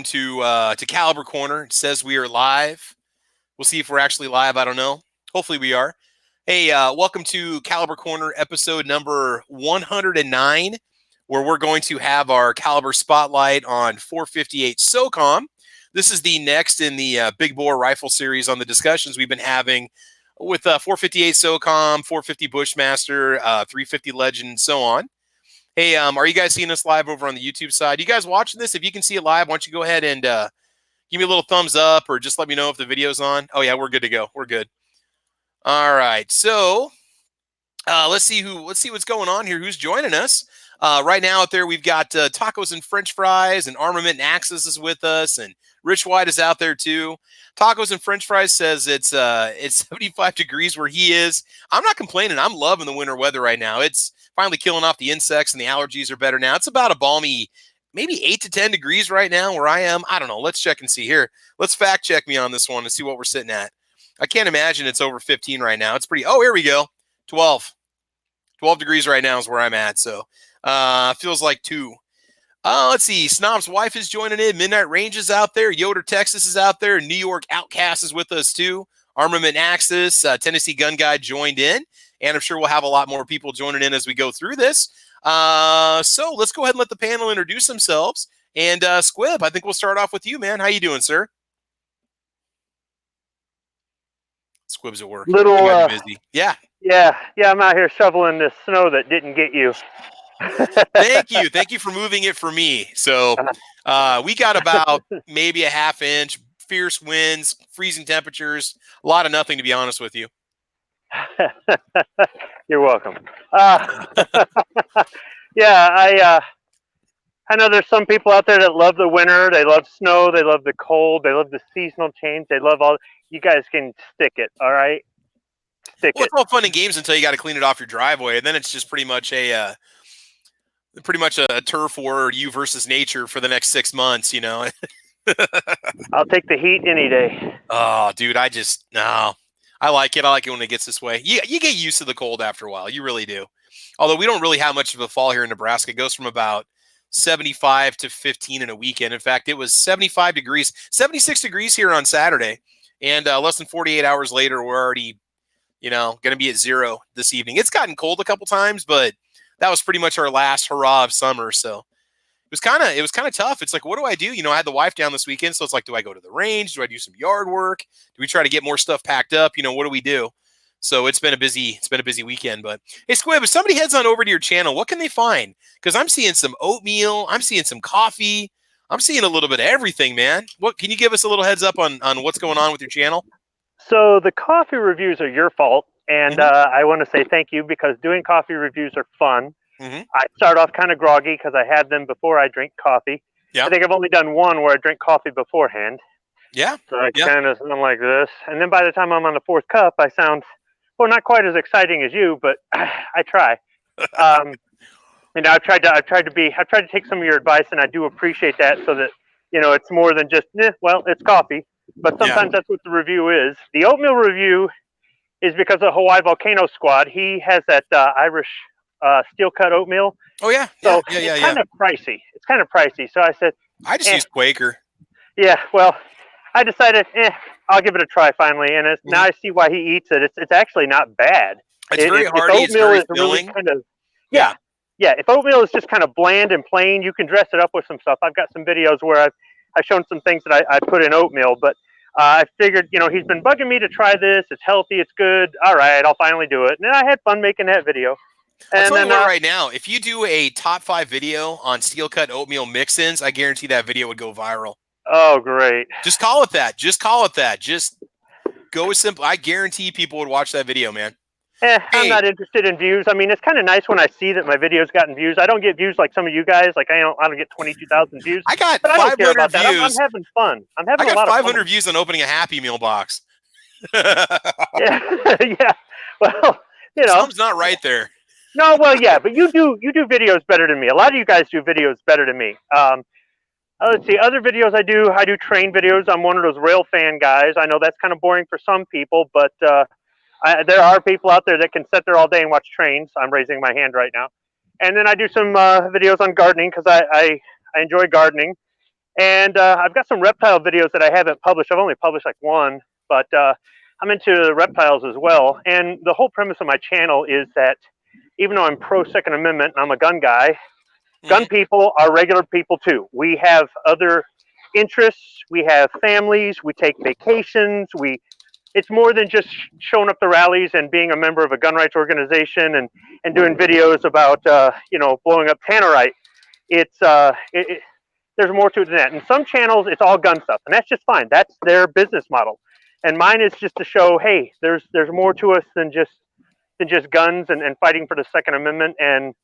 to Caliber Corner. It says we are live. We'll see if we're actually live. I don't know. Hopefully we are. Hey, welcome to Caliber Corner, episode number 109, where we're going to have our Caliber Spotlight on 458 SOCOM. This is the next in the Big Bore Rifle series on the discussions we've been having with 458 SOCOM, 450 Bushmaster, 350 Legend, and so on. Hey, are you guys seeing us live over on the YouTube side? You guys watching this? If you can see it live, why don't you go ahead and give me a little thumbs up or just let me know if the video's on. Oh, yeah, we're good to go. We're good. All right. So let's see what's going on here. Who's joining us? Right now out there, we've got Tacos and French Fries, and Armament and Axis is with us, and Rich White is out there too. Tacos and French Fries says it's 75 degrees where he is. I'm not complaining. I'm loving the winter weather right now. It's finally killing off the insects, and the allergies are better now. It's about a balmy, maybe 8 to 10 degrees right now where I am. I don't know. Let's check and see here. Let's fact check me on this one and see what we're sitting at. I can't imagine it's over 15 right now. It's pretty. Oh, here we go. 12 degrees right now is where I'm at. So feels like 2. Let's see. Snob's wife is joining in. Midnight Range is out there. Yoder, Texas is out there. New York Outcast is with us too. Armament Axis, Tennessee Gun Guy joined in. And I'm sure we'll have a lot more people joining in as we go through this. So let's go ahead and let the panel introduce themselves. And Squib, I think we'll start off with you, man. How you doing, sir? Squib's at work. Little busy. Yeah. I'm out here shoveling this snow that didn't get you. Thank you for moving it for me. So we got about maybe a half inch, fierce winds, freezing temperatures, a lot of nothing, to be honest with you. You're welcome. Yeah, I know there's some people out there that love the winter. They love snow. They love the cold. They love the seasonal change. They love all. You guys can stick it, all right? Stick it. It's all fun and games until you got to clean it off your driveway, and then it's just pretty much a turf war, you versus nature for the next 6 months. You know. I'll take the heat any day. Oh, dude, no. I like it. I like it when it gets this way. You get used to the cold after a while. You really do. Although we don't really have much of a fall here in Nebraska. It goes from about 75 to 15 in a weekend. In fact, it was 75 degrees, 76 degrees here on Saturday. And less than 48 hours later, we're already, going to be at 0 this evening. It's gotten cold a couple times, but that was pretty much our last hurrah of summer. So it was kind of tough. It's like, what do I do? I had the wife down this weekend. So it's like, do I go to the range? Do I do some yard work? Do we try to get more stuff packed up? What do we do? So it's been a busy weekend. But hey, Squib, if somebody heads on over to your channel, what can they find? Because I'm seeing some oatmeal. I'm seeing some coffee. I'm seeing a little bit of everything, man. What can you give us a little heads up on what's going on with your channel? So the coffee reviews are your fault. And I want to say thank you, because doing coffee reviews are fun. I start off kind of groggy because I had them before I drink coffee. I think I've only done one where I drink coffee beforehand. So I kind of sound like this. And then by the time I'm on the 4th cup, I sound, well, not quite as exciting as you, but I try. And I've tried to take some of your advice, and I do appreciate that, so that, it's more than just, well, it's coffee. But sometimes that's what the review is. The oatmeal review is because of Hawaii Volcano Squad. He has that Irish steel cut oatmeal. Oh yeah. So it's kind of pricey. It's kind of pricey. So I said, I just use Quaker. Yeah. Well, I decided, I'll give it a try finally. And now I see why he eats it. It's actually not bad. It's very hearty. It's very filling. Really kind of, yeah. If oatmeal is just kind of bland and plain, you can dress it up with some stuff. I've got some videos where I've shown some things that I put in oatmeal, but I figured, he's been bugging me to try this. It's healthy. It's good. All right, I'll finally do it. And I had fun making that video. I'll tell you what, right now, if you do a top 5 video on steel cut oatmeal mix-ins, I guarantee that video would go viral. Oh, great. Just call it that. Just go with simple. I guarantee people would watch that video, man. I'm not interested in views. I mean, it's kind of nice when I see that my video's gotten views. I don't get views like some of you guys. Like I don't get 22,000 views. I got 500 views. I'm having fun. I got 500 views on opening a Happy Meal box. Yeah. Well, something's not right there. No, well, yeah, but you do videos better than me. A lot of you guys do videos better than me. Let's see, other videos I do train videos. I'm one of those rail fan guys. I know that's kind of boring for some people, but there are people out there that can sit there all day and watch trains. I'm raising my hand right now. And then I do some videos on gardening because I enjoy gardening. And I've got some reptile videos that I haven't published. I've only published like one, but I'm into reptiles as well. And the whole premise of my channel is that even though I'm pro Second Amendment and I'm a gun guy, gun people are regular people too. We have other interests. We have families. We take vacations. It's more than just showing up to rallies and being a member of a gun rights organization and doing videos about blowing up tannerite. There's more to it than that. And some channels, it's all gun stuff, and that's just fine. That's their business model. And mine is just to show, hey, there's more to us than just guns and fighting for the Second Amendment. And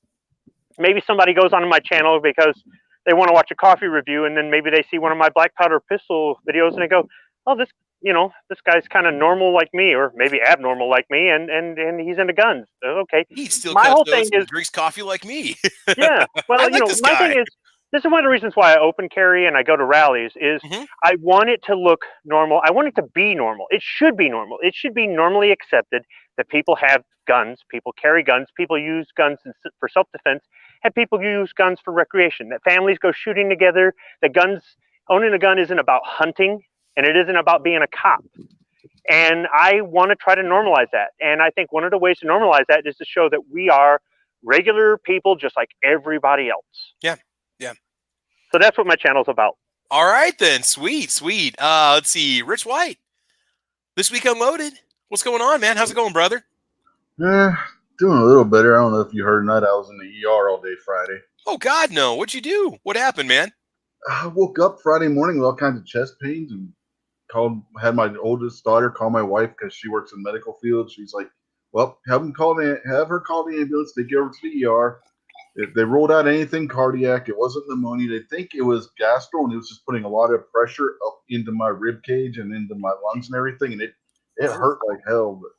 maybe somebody goes onto my channel because they want to watch a coffee review, and then maybe they see one of my black powder pistol videos and they go, oh, this guy's kind of normal like me, or maybe abnormal like me, and he's into guns. Okay. He still my whole thing is drinks coffee like me. Yeah. Well, my thing is, this is one of the reasons why I open carry and I go to rallies is I want it to look normal. I want it to be normal. It should be normal. It should be normally accepted that people have guns, people carry guns, people use guns for self-defense, and people use guns for recreation, that families go shooting together, that owning a gun isn't about hunting, and it isn't about being a cop. And I want to try to normalize that. And I think one of the ways to normalize that is to show that we are regular people just like everybody else. Yeah. Yeah. So that's what my channel's about. All right, then. Sweet. Let's see. Rich White, This Week Unloaded. What's going on, man? How's it going, brother? Doing a little better. I don't know if you heard that. I was in the ER all day Friday. Oh, God, no. What'd you do? What happened, man? I woke up Friday morning with all kinds of chest pains and had my oldest daughter call my wife because she works in the medical field. She's like, well, have her call the ambulance. They get over to the ER. They ruled out anything cardiac. It wasn't pneumonia. They think it was gastro, and it was just putting a lot of pressure up into my rib cage and into my lungs and everything, and it hurt like hell. But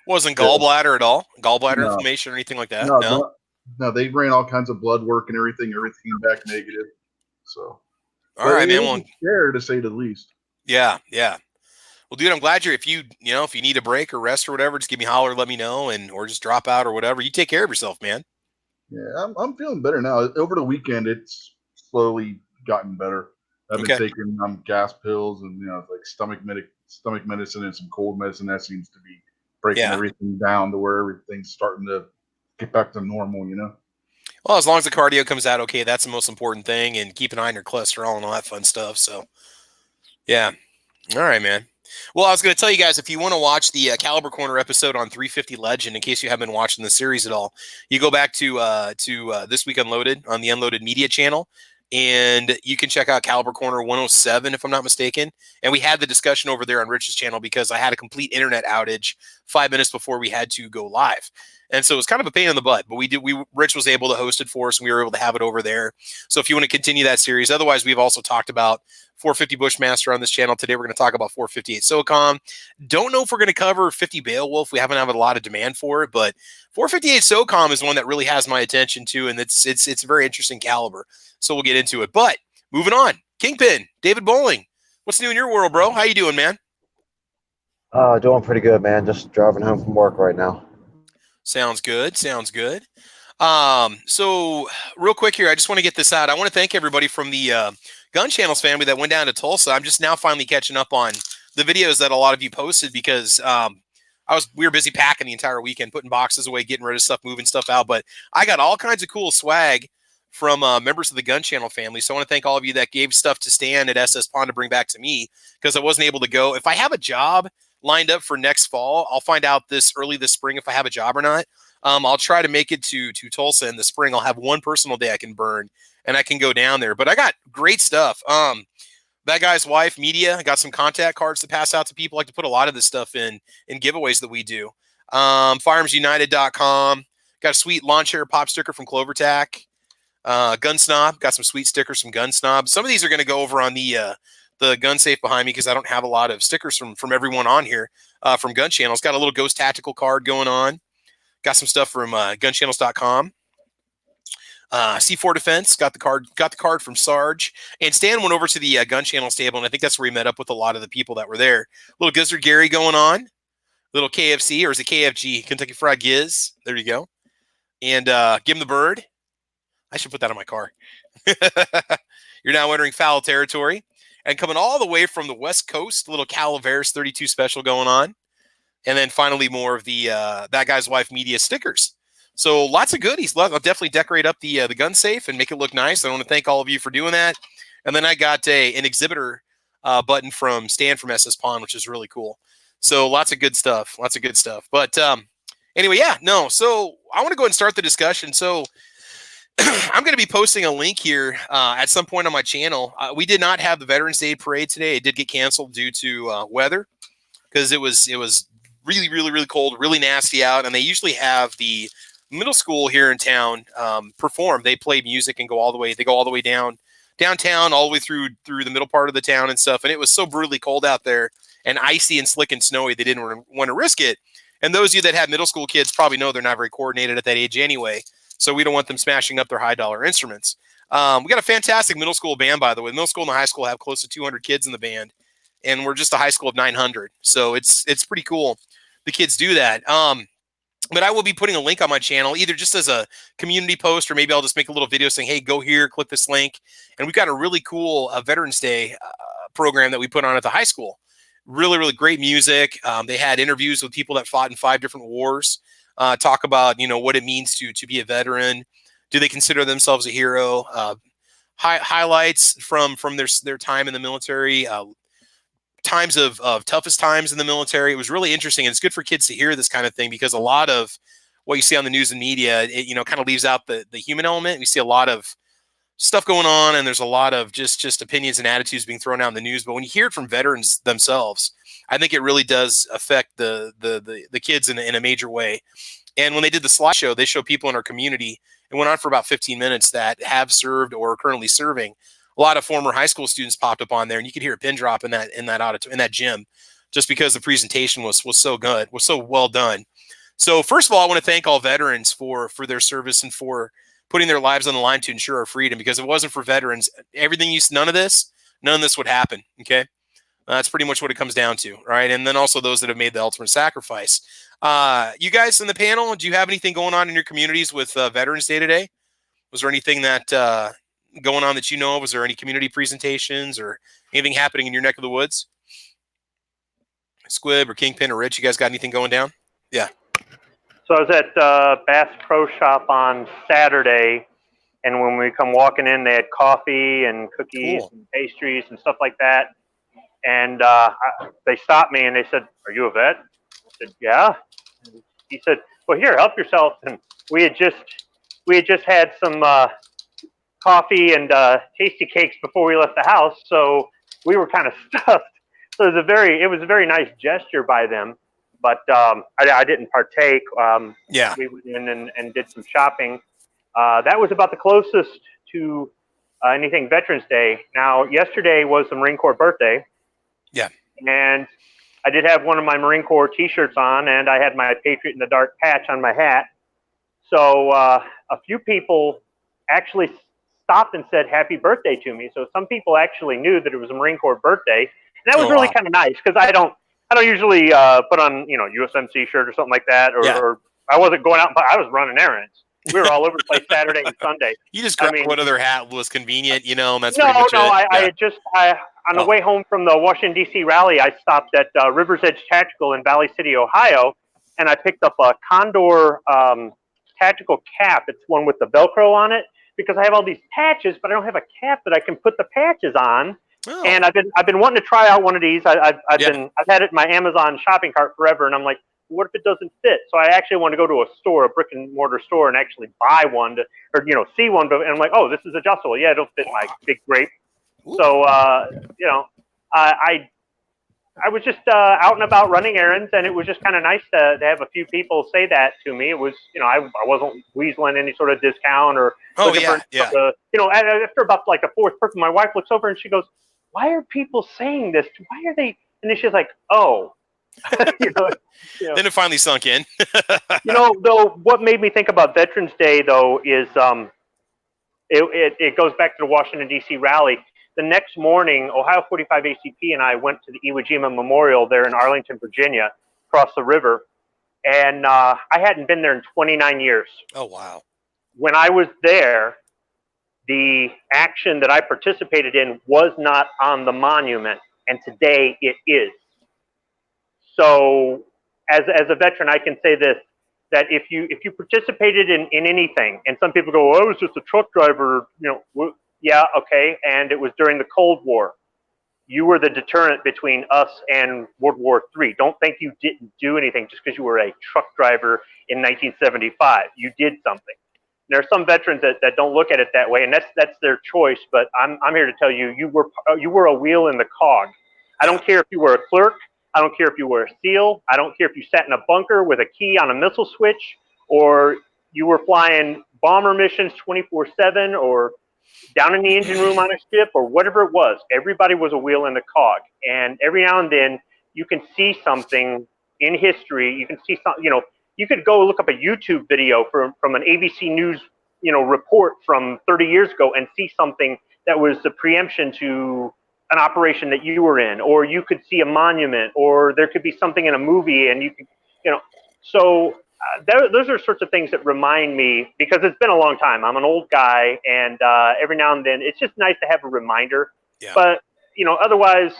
wasn't gallbladder at all? Gallbladder inflammation or anything like that? No, they ran all kinds of blood work and everything. Everything came back negative. So, all right, man. Well, scared to say the least. Yeah. Well, dude, I'm glad if you need a break or rest or whatever, just give me a holler, let me know, or just drop out or whatever. You take care of yourself, man. Yeah, I'm feeling better now. Over the weekend, it's slowly gotten better. I've been taking gas pills and like stomach medicine and some cold medicine. That seems to be breaking everything down to where everything's starting to get back to normal. Well, as long as the cardio comes out okay, that's the most important thing, and keep an eye on your cholesterol and all that fun stuff. So, yeah. All right, man. Well, I was going to tell you guys, if you want to watch the Caliber Corner episode on 350 Legend, in case you haven't been watching the series at all, you go back to This Week Unloaded on the Unloaded Media channel, and you can check out Caliber Corner 107, if I'm not mistaken. And we had the discussion over there on Rich's channel because I had a complete internet outage 5 minutes before we had to go live. And so it was kind of a pain in the butt, but Rich was able to host it for us, and we were able to have it over there. So if you want to continue that series, otherwise we've also talked about 450 Bushmaster on this channel. Today we're going to talk about 458 SOCOM. Don't know if we're going to cover 50 Beowulf. We haven't had a lot of demand for it, but 458 SOCOM is one that really has my attention too, and it's a very interesting caliber. So we'll get into it. But moving on, Kingpin, David Bowling, what's new in your world, bro? How you doing, man? Doing pretty good, man. Just driving home from work right now. Sounds good. So real quick here, I just want to get this out. I want to thank everybody from the Gun Channels family that went down to Tulsa. I'm just now finally catching up on the videos that a lot of you posted because we were busy packing the entire weekend, putting boxes away, getting rid of stuff, moving stuff out. But I got all kinds of cool swag from members of the Gun Channel family. So I want to thank all of you that gave stuff to Stan at SS Pond to bring back to me because I wasn't able to go. If I have a job lined up for next fall, I'll find out early this spring if I have a job or not. I'll try to make it to Tulsa in the spring. I'll have one personal day I can burn and I can go down there. But I got great stuff. That Guy's Wife Media, I got some contact cards to pass out to people. I like to put a lot of this stuff in giveaways that we do. Firearmsunited.com. Got a sweet lawn chair pop sticker from CloverTac. Gun Snob, got some sweet stickers from Gun Snob. Some of these are going to go over on the gun safe behind me because I don't have a lot of stickers from everyone on here from Gun Channels. Got a little Ghost Tactical card going on. Got some stuff from gunchannels.com. C4 Defense, got the card from Sarge. And Stan went over to the Gun Channels table, and I think that's where he met up with a lot of the people that were there. Little Gizzard Gary going on. Little KFC, or is it KFG? Kentucky Fried Giz. There you go. And give him the bird. I should put that on my car. You're now entering foul territory. And coming all the way from the West Coast, little Calaveras 32 special going on. And then finally more of the That Guy's Wife media stickers. So lots of goodies. I'll definitely decorate up the gun safe and make it look nice. I want to thank all of you for doing that. And then I got an exhibitor button from Stan from SS Pawn, which is really cool. So lots of good stuff. But anyway, so I want to go ahead and start the discussion. So I'm going to be posting a link here at some point on my channel. We did not have the Veterans Day parade today. It did get canceled due to weather because it was really, really, really cold, really nasty out. And they usually have the middle school here in town perform. They play music and go all the way downtown, all the way through the middle part of the town and stuff. And it was so brutally cold out there and icy and slick and snowy, they didn't want to risk it. And those of you that have middle school kids probably know they're not very coordinated at that age anyway. So we don't want them smashing up their high dollar instruments. We got a fantastic middle school band, by the way. Middle school and the high school have close to 200 kids in the band, and we're just a high school of 900. So it's pretty cool. The kids do that. But I will be putting a link on my channel, either just as a community post, or maybe I'll just make a little video saying, hey, go here, click this link. And we've got a really cool Veterans Day program that we put on at the high school. Really, really great music. They had interviews with people that fought in 5 different wars, talk about, what it means to be a veteran. Do they consider themselves a hero? Highlights from their time in the military, times of toughest times in the military. It was really interesting, and it's good for kids to hear this kind of thing because a lot of what you see on the news and media, it kind of leaves out the human element. We see a lot of stuff going on, and there's a lot of just opinions and attitudes being thrown out in the news. But when you hear it from veterans themselves, I think it really does affect the kids in a major way. And when they did the slideshow, they show people in our community. It went on for about 15 minutes that have served or are currently serving. A lot of former high school students popped up on there, and you could hear a pin drop in that gym, just because the presentation was so good, was so well done. So first of all, I want to thank all veterans for their service and for putting their lives on the line to ensure our freedom. Because if it wasn't for veterans, none of this would happen. Okay, that's pretty much what it comes down to, right? And then also those that have made the ultimate sacrifice. You guys in the panel, do you have anything going on in your communities with Veterans Day today? Was there anything that going on that you know of? Was there any community presentations or anything happening in your neck of the woods? Squib or Kingpin or Rich, you guys got anything going down? Yeah. So I was at Bass Pro Shop on Saturday, and when we come walking in, they had coffee and cookies and pastries and stuff like that. And they stopped me and they said, "Are you a vet?" I said, "Yeah." And he said, "Well, here, help yourself." And we had just had some coffee and tasty cakes before we left the house, so we were kind of stuffed. So it was a very nice gesture by them, but I didn't partake. We went in and did some shopping. That was about the closest to anything Veterans Day. Now, yesterday was the Marine Corps birthday. Yeah. And I did have one of my Marine Corps T-shirts on, and I had my Patriot in the Dark patch on my hat. So a few people actually stopped and said happy birthday to me. So some people actually knew that it was a Marine Corps birthday. And that was really kind of nice, because I don't usually put on, USMC shirt or something like that, or I wasn't going out, but I was running errands. We were all over the place Saturday and Sunday. You just grabbed what other hat was convenient, and that's pretty much it. I on the way home from the Washington, D.C. rally, I stopped at River's Edge Tactical in Valley City, Ohio, and I picked up a Condor tactical cap. It's one with the Velcro on it, because I have all these patches, but I don't have a cap that I can put the patches on. Oh. And I've been wanting to try out one of these. I've had it in my Amazon shopping cart forever, and I'm like, what if it doesn't fit? So I actually want to go to a store, a brick and mortar store, and actually buy one see one. And I'm like, oh, this is adjustable. Yeah, it'll fit my big grape. Ooh. So I was just out and about running errands, and it was just kind of nice to have a few people say that to me. It was, I wasn't weaseling any sort of discount or after about like the fourth person, my wife looks over and she goes, "Why are people saying this? Why are they?" And then she's like, "Oh." Then it finally sunk in. Though, what made me think about Veterans Day, though, is it goes back to the Washington, D.C. rally. The next morning, Ohio 45 ACP and I went to the Iwo Jima Memorial there in Arlington, Virginia, across the river. And I hadn't been there in 29 years. Oh, wow. When I was there, the action that I participated in was not on the monument, and today it is. So as a veteran, I can say this, that if you participated in anything, and some people go, well, I was just a truck driver, yeah, okay, and it was during the Cold War. You were the deterrent between us and World War III. Don't think you didn't do anything just because you were a truck driver in 1975. You did something. There are some veterans that don't look at it that way, and that's their choice. But I'm here to tell you, you were a wheel in the cog. I don't care if you were a clerk. I don't care if you were a SEAL. I don't care if you sat in a bunker with a key on a missile switch, or you were flying bomber missions 24/7, or down in the engine room on a ship, or whatever it was. Everybody was a wheel in the cog, and every now and then you can see something in history. You can see something. You could go look up a YouTube video from an ABC News, report from 30 years ago and see something that was the preemption to an operation that you were in, or you could see a monument, or there could be something in a movie, and you could, so those are sorts of things that remind me, because it's been a long time. I'm an old guy, and every now and then it's just nice to have a reminder. Yeah. But otherwise,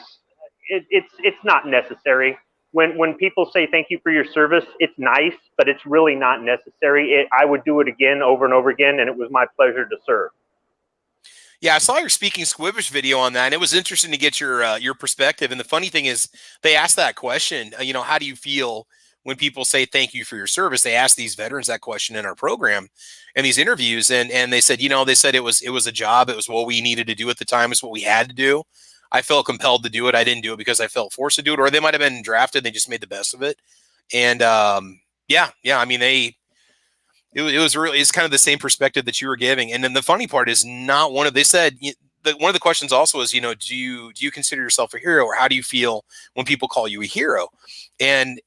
it's not necessary. When people say thank you for your service, it's nice, but it's really not necessary. I would do it again, over and over again, and it was my pleasure to serve. Yeah, I saw your Speaking Squibbish video on that, and it was interesting to get your perspective. And the funny thing is, they asked that question, how do you feel when people say thank you for your service? They asked these veterans that question in our program and these interviews, and they said, it was a job. It was what we needed to do at the time. It's what we had to do. I felt compelled to do it. I didn't do it because I felt forced to do it, or they might have been drafted. They just made the best of it. And I mean, it's kind of the same perspective that you were giving. And then the funny part is they said one of the questions also is, do you consider yourself a hero, or how do you feel when people call you a hero? And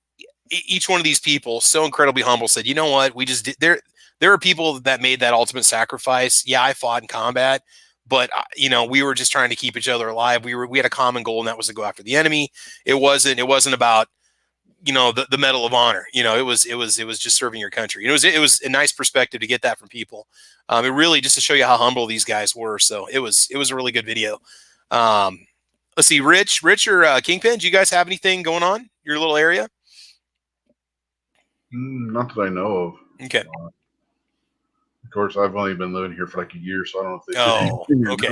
each one of these people, so incredibly humble, said, you know what, we just did. There are people that made that ultimate sacrifice. Yeah, I fought in combat, but we were just trying to keep each other alive. We had a common goal, and that was to go after the enemy. It wasn't about the Medal of Honor. It was just serving your country. It was a nice perspective to get that from people. It really just to show you how humble these guys were. So it was a really good video. Let's see, Rich or Kingpin, do you guys have anything going on your little area? Not that I know of. Okay. Of course, I've only been living here for like a year, so I don't know if they. Oh, okay.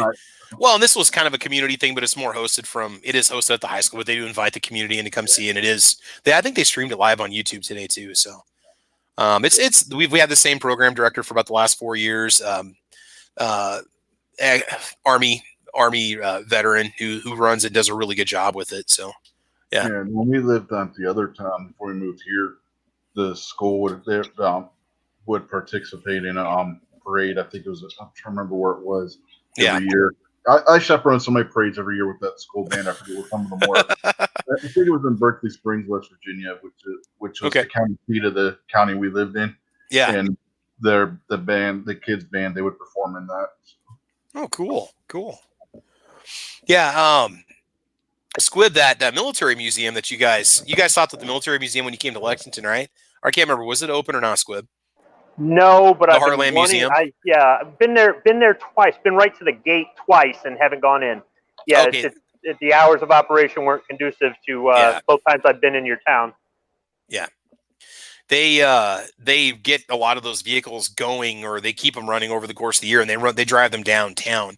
Well, and this was kind of a community thing, but it's more hosted it is hosted at the high school, but they do invite the community in to come see, and I think they streamed it live on YouTube today too. So, we had the same program director for about the last 4 years, Army veteran who runs it, does a really good job with it. So, yeah. And when we lived on the other town before we moved here, the school would participate in a parade. I think it was, I'm trying to remember where it was every year. I chaperone so many parades every year with that school band. I forget what some of them were. I think it was in Berkeley Springs, West Virginia, which was the county seat of the county we lived in. Yeah. And the kids band, they would perform in that. Oh, cool. Yeah. Squib, that military museum that you guys stopped at the military museum when you came to Lexington, right? Or I can't remember. Was it open or not, Squib? No, but I've Heartland Museum. I've been there twice. Been right to the gate twice and haven't gone in. Yeah, okay. The hours of operation weren't conducive to both times I've been in your town. Yeah, they get a lot of those vehicles going, or they keep them running over the course of the year, and they drive them downtown.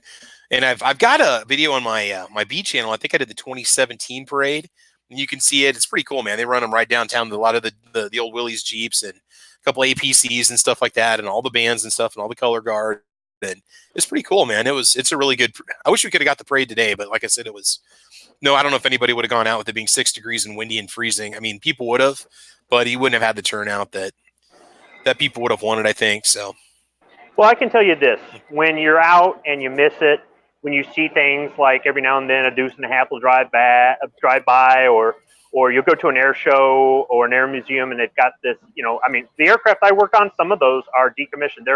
And I've got a video on my B channel. I think I did the 2017 parade, and you can see it. It's pretty cool, man. They run them right downtown to a lot of the old Willys Jeeps and a couple APCs and stuff like that, and all the bands and stuff, and all the color guard. And it's pretty cool, man. It's a really good. I wish we could have got the parade today, but like I said, I don't know if anybody would have gone out with it being 6 degrees and windy and freezing. I mean, people would have, but he wouldn't have had the turnout that people would have wanted, I think. So, well, I can tell you this: when you're out and you miss it, when you see things like every now and then a deuce and a half will drive by, or you'll go to an air show or an air museum, and they've got this, the aircraft I work on, some of those are decommissioned.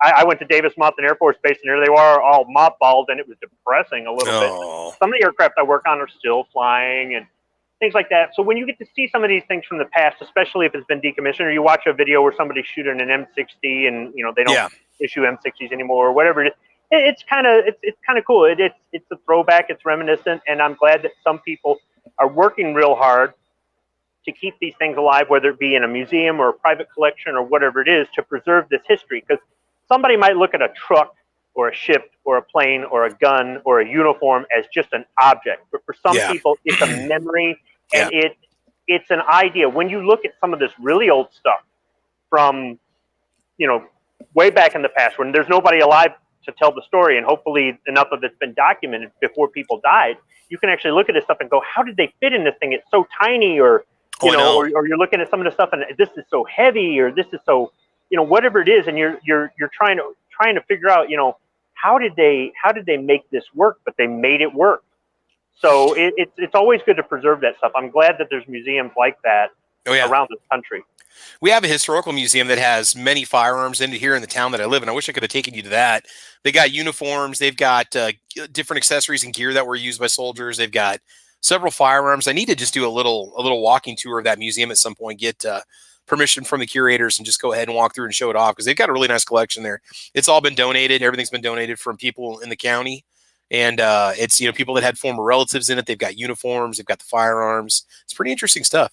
I went to Davis-Monthan Air Force Base, and there they were, all mothballed, and it was depressing a little bit. Some of the aircraft I work on are still flying and things like that. So when you get to see some of these things from the past, especially if it's been decommissioned, or you watch a video where somebody's shooting an M60 and, they don't issue M60s anymore, or whatever it is, it's kind of cool. It's a throwback. It's reminiscent, and I'm glad that some people are working real hard to keep these things alive, whether it be in a museum or a private collection or whatever it is, to preserve this history. Because somebody might look at a truck or a ship or a plane or a gun or a uniform as just an object, but for some people, it's a memory, and it's an idea. When you look at some of this really old stuff from, way back in the past, when there's nobody alive to tell the story, and hopefully enough of it's been documented before people died, you can actually look at this stuff and go, how did they fit in this thing? It's so tiny, or or you're looking at some of the stuff and this is so heavy, or this is so, whatever it is, and you're trying to figure out, how did they make this work? But they made it work. So it's always good to preserve that stuff. I'm glad that there's museums like that around this country. We have a historical museum that has many firearms in it here in the town that I live in. I wish I could have taken you to that. They got uniforms. They've got different accessories and gear that were used by soldiers. They've got several firearms. I need to just do a little walking tour of that museum at some point, get permission from the curators, and just go ahead and walk through and show it off, because they've got a really nice collection there. It's all been donated. Everything's been donated from people in the county. And it's, people that had former relatives in it. They've got uniforms. They've got the firearms. It's pretty interesting stuff.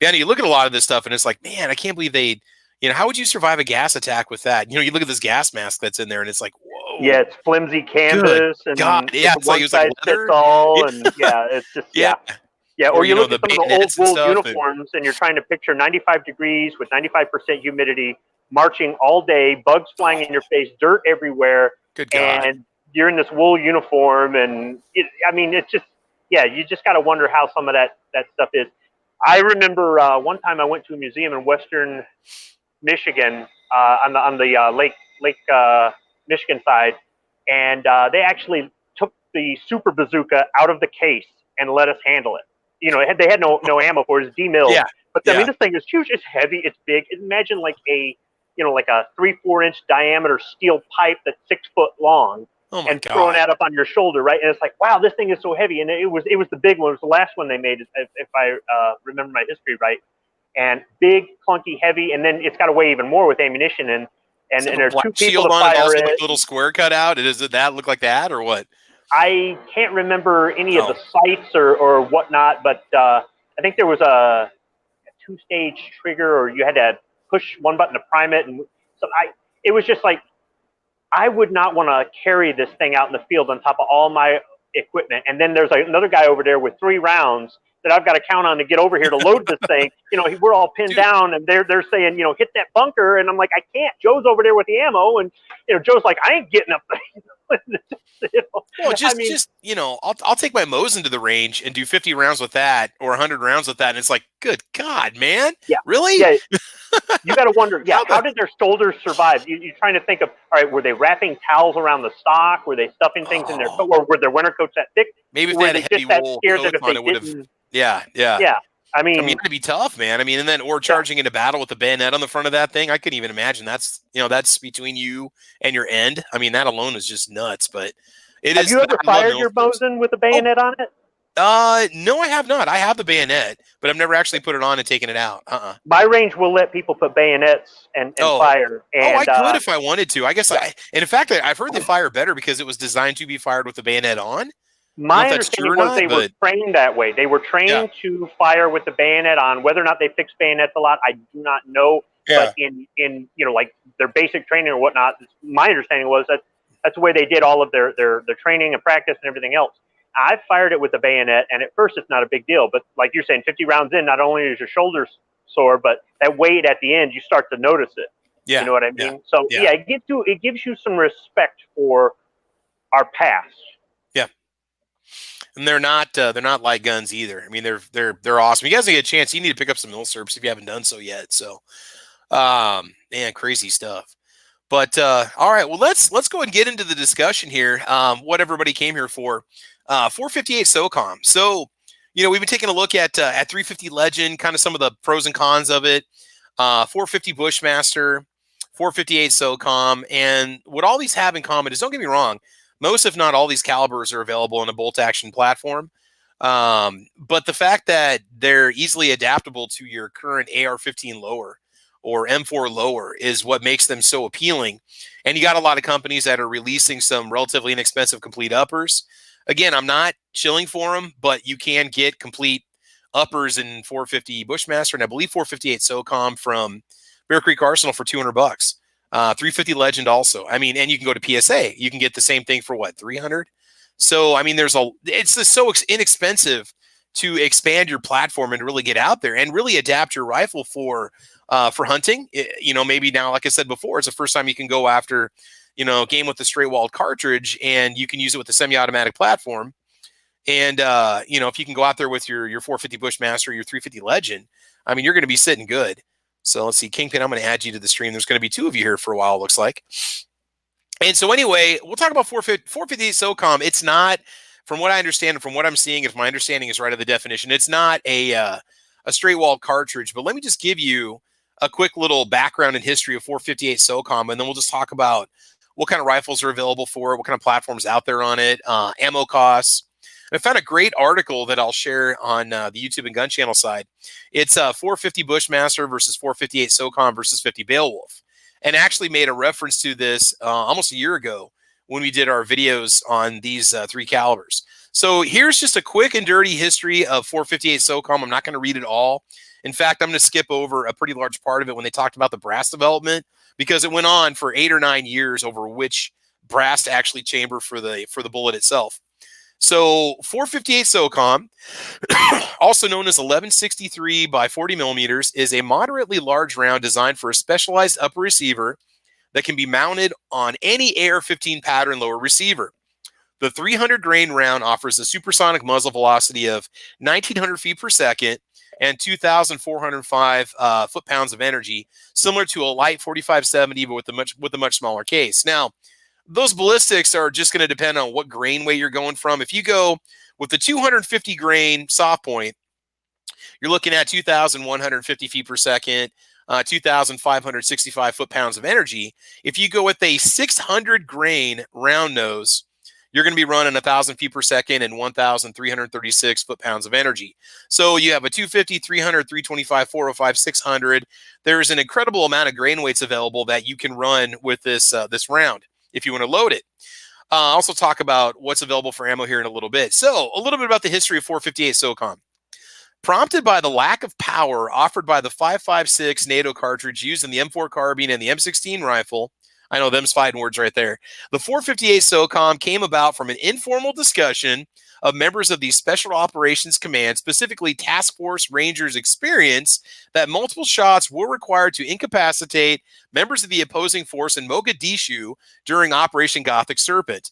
Yeah, you look at a lot of this stuff, and it's like, man, I can't believe they, how would you survive a gas attack with that? You look at this gas mask that's in there, and it's like, whoa. Yeah, it's flimsy canvas. Good God. Yeah, it's one size fits all, and it's just, Yeah, or you look at some of the old wool uniforms, and you're trying to picture 95 degrees with 95% humidity, marching all day, bugs flying in your face, dirt everywhere. Good God. And you're in this wool uniform, and it's just, you just got to wonder how some of that stuff is. I remember one time I went to a museum in Western Michigan on the Lake Michigan side, and they actually took the super bazooka out of the case and let us handle it. They had no ammo for it. It's demilled. Yeah. But I mean, this thing is huge. It's heavy. It's big. Imagine like a 3-4 inch diameter steel pipe that's 6 foot long. Oh my God. Throwing that up on your shoulder, right? And it's like, wow, this thing is so heavy. And it was the big one. It was the last one they made, if I remember my history right. And big, clunky, heavy, and then it's got to weigh even more with ammunition. And there's two people to fire it. Like a little square cut out. Does that look like that, or what? I can't remember any of the sights or whatnot, but I think there was a 2-stage trigger, or you had to push one button to prime it. And so it was just like, I would not want to carry this thing out in the field on top of all my equipment. And then there's another guy over there with 3 rounds that I've got to count on to get over here to load this thing. We're all pinned down, and they're saying, hit that bunker. And I'm like, I can't. Joe's over there with the ammo. And, Joe's like, I ain't getting up there. Well, I'll take my Mosin to the range and do 50 rounds with that, or 100 rounds with that. And it's like, good God, man. Yeah. Really? Yeah. You got to wonder, how did their soldiers survive? You're trying to think of, all right, were they wrapping towels around the stock? Were they stuffing things in their coat? Or were their winter coats that thick? Maybe if they had a heavy wool coat on, it would have. Yeah. I mean, it'd be tough, man. Or charging into battle with the bayonet on the front of that thing. I couldn't even imagine. That's between you and your end. That alone is just nuts. But have you ever fired your Mosin with a bayonet on it? No, I have not. I have the bayonet, but I've never actually put it on and taken it out. My range will let people put bayonets and fire. And, I could if I wanted to. I guess and in fact, I've heard they fire better because it was designed to be fired with the bayonet on. My understanding was they were trained that way. They were trained to fire with the bayonet on. Whether or not they fix bayonets a lot, I do not know. But in like their basic training or whatnot, my understanding was that's the way they did all of their training and practice and everything else. I've fired it with the bayonet, and at first it's not a big deal. But like you're saying, 50 rounds in, not only is your shoulders sore, but that weight at the end, you start to notice it. Yeah. You know what I mean? So it gives you some respect for our past. Yeah. And they're not light guns either. They're awesome. You guys get a chance, you need to pick up some milsurps if you haven't done so yet. So, man, crazy stuff. But all right, well, let's go and get into the discussion here. What everybody came here for. 458 SOCOM. So, we've been taking a look at 350 Legend, kind of some of the pros and cons of it. 450 Bushmaster, 458 SOCOM, and what all these have in common is, don't get me wrong, most if not all these calibers are available on a bolt action platform. But the fact that they're easily adaptable to your current AR-15 lower or M4 lower is what makes them so appealing. And you got a lot of companies that are releasing some relatively inexpensive complete uppers. Again, I'm not chilling for them, but you can get complete uppers in 450 Bushmaster and I believe 458 SOCOM from Bear Creek Arsenal for $200. 350 Legend also. I mean, and you can go to PSA. You can get the same thing for what, 300? So, I mean, it's just so inexpensive to expand your platform and really get out there and really adapt your rifle for hunting. Maybe now, like I said before, it's the first time you can go after, game with a straight walled cartridge and you can use it with a semi-automatic platform. And, if you can go out there with your 450 Bushmaster, your 350 Legend, I mean, you're going to be sitting good. So let's see, Kingpin, I'm going to add you to the stream. There's going to be 2 of you here for a while, it looks like. And so anyway, we'll talk about 458 SOCOM. It's not, from what I understand and from what I'm seeing, if my understanding is right of the definition, it's not a straight walled cartridge. But let me just give you a quick little background and history of 458 SOCOM, and then we'll just talk about what kind of rifles are available for it, what kind of platforms out there on it, ammo costs. And I found a great article that I'll share on the YouTube and Gun Channel side. It's 450 Bushmaster versus 458 SOCOM versus 50 Beowulf. And actually made a reference to this almost a year ago when we did our videos on these 3 calibers. So here's just a quick and dirty history of 458 SOCOM. I'm not going to read it all. In fact, I'm going to skip over a pretty large part of it when they talked about the brass development, because it went on for 8 or 9 years over which brass to actually chamber for the bullet itself. So 458 SOCOM, also known as 1163 by 40 millimeters, is a moderately large round designed for a specialized upper receiver that can be mounted on any AR-15 pattern lower receiver. The 300 grain round offers a supersonic muzzle velocity of 1,900 feet per second and 2,405 foot-pounds of energy, similar to a light 4570, but with a much smaller case. Now, those ballistics are just going to depend on what grain weight you're going from. If you go with the 250 grain soft point, you're looking at 2,150 feet per second, 2,565 foot-pounds of energy. If you go with a 600 grain round nose, you're going to be running 1,000 feet per second and 1,336 foot-pounds of energy. So you have a 250, 300, 325, 405, 600. There's an incredible amount of grain weights available that you can run with this round if you want to load it. I'll also talk about what's available for ammo here in a little bit. So a little bit about the history of 458 SOCOM. Prompted by the lack of power offered by the 5.56 NATO cartridge used in the M4 carbine and the M16 rifle, I know them's fighting words right there, the 458 SOCOM came about from an informal discussion of members of the Special Operations Command, specifically Task Force Rangers experience, that multiple shots were required to incapacitate members of the opposing force in Mogadishu during Operation Gothic Serpent.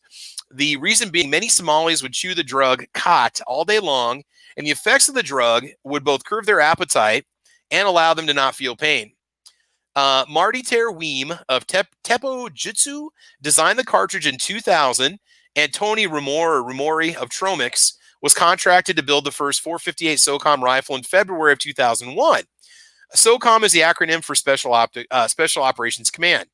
The reason being, many Somalis would chew the drug khat all day long, and the effects of the drug would both curb their appetite and allow them to not feel pain. Marty Terweem of Tepo Jutsu designed the cartridge in 2000, and Tony Rumori of Tromix was contracted to build the first 458 SOCOM rifle in February of 2001. SOCOM is the acronym for Special Operations Command.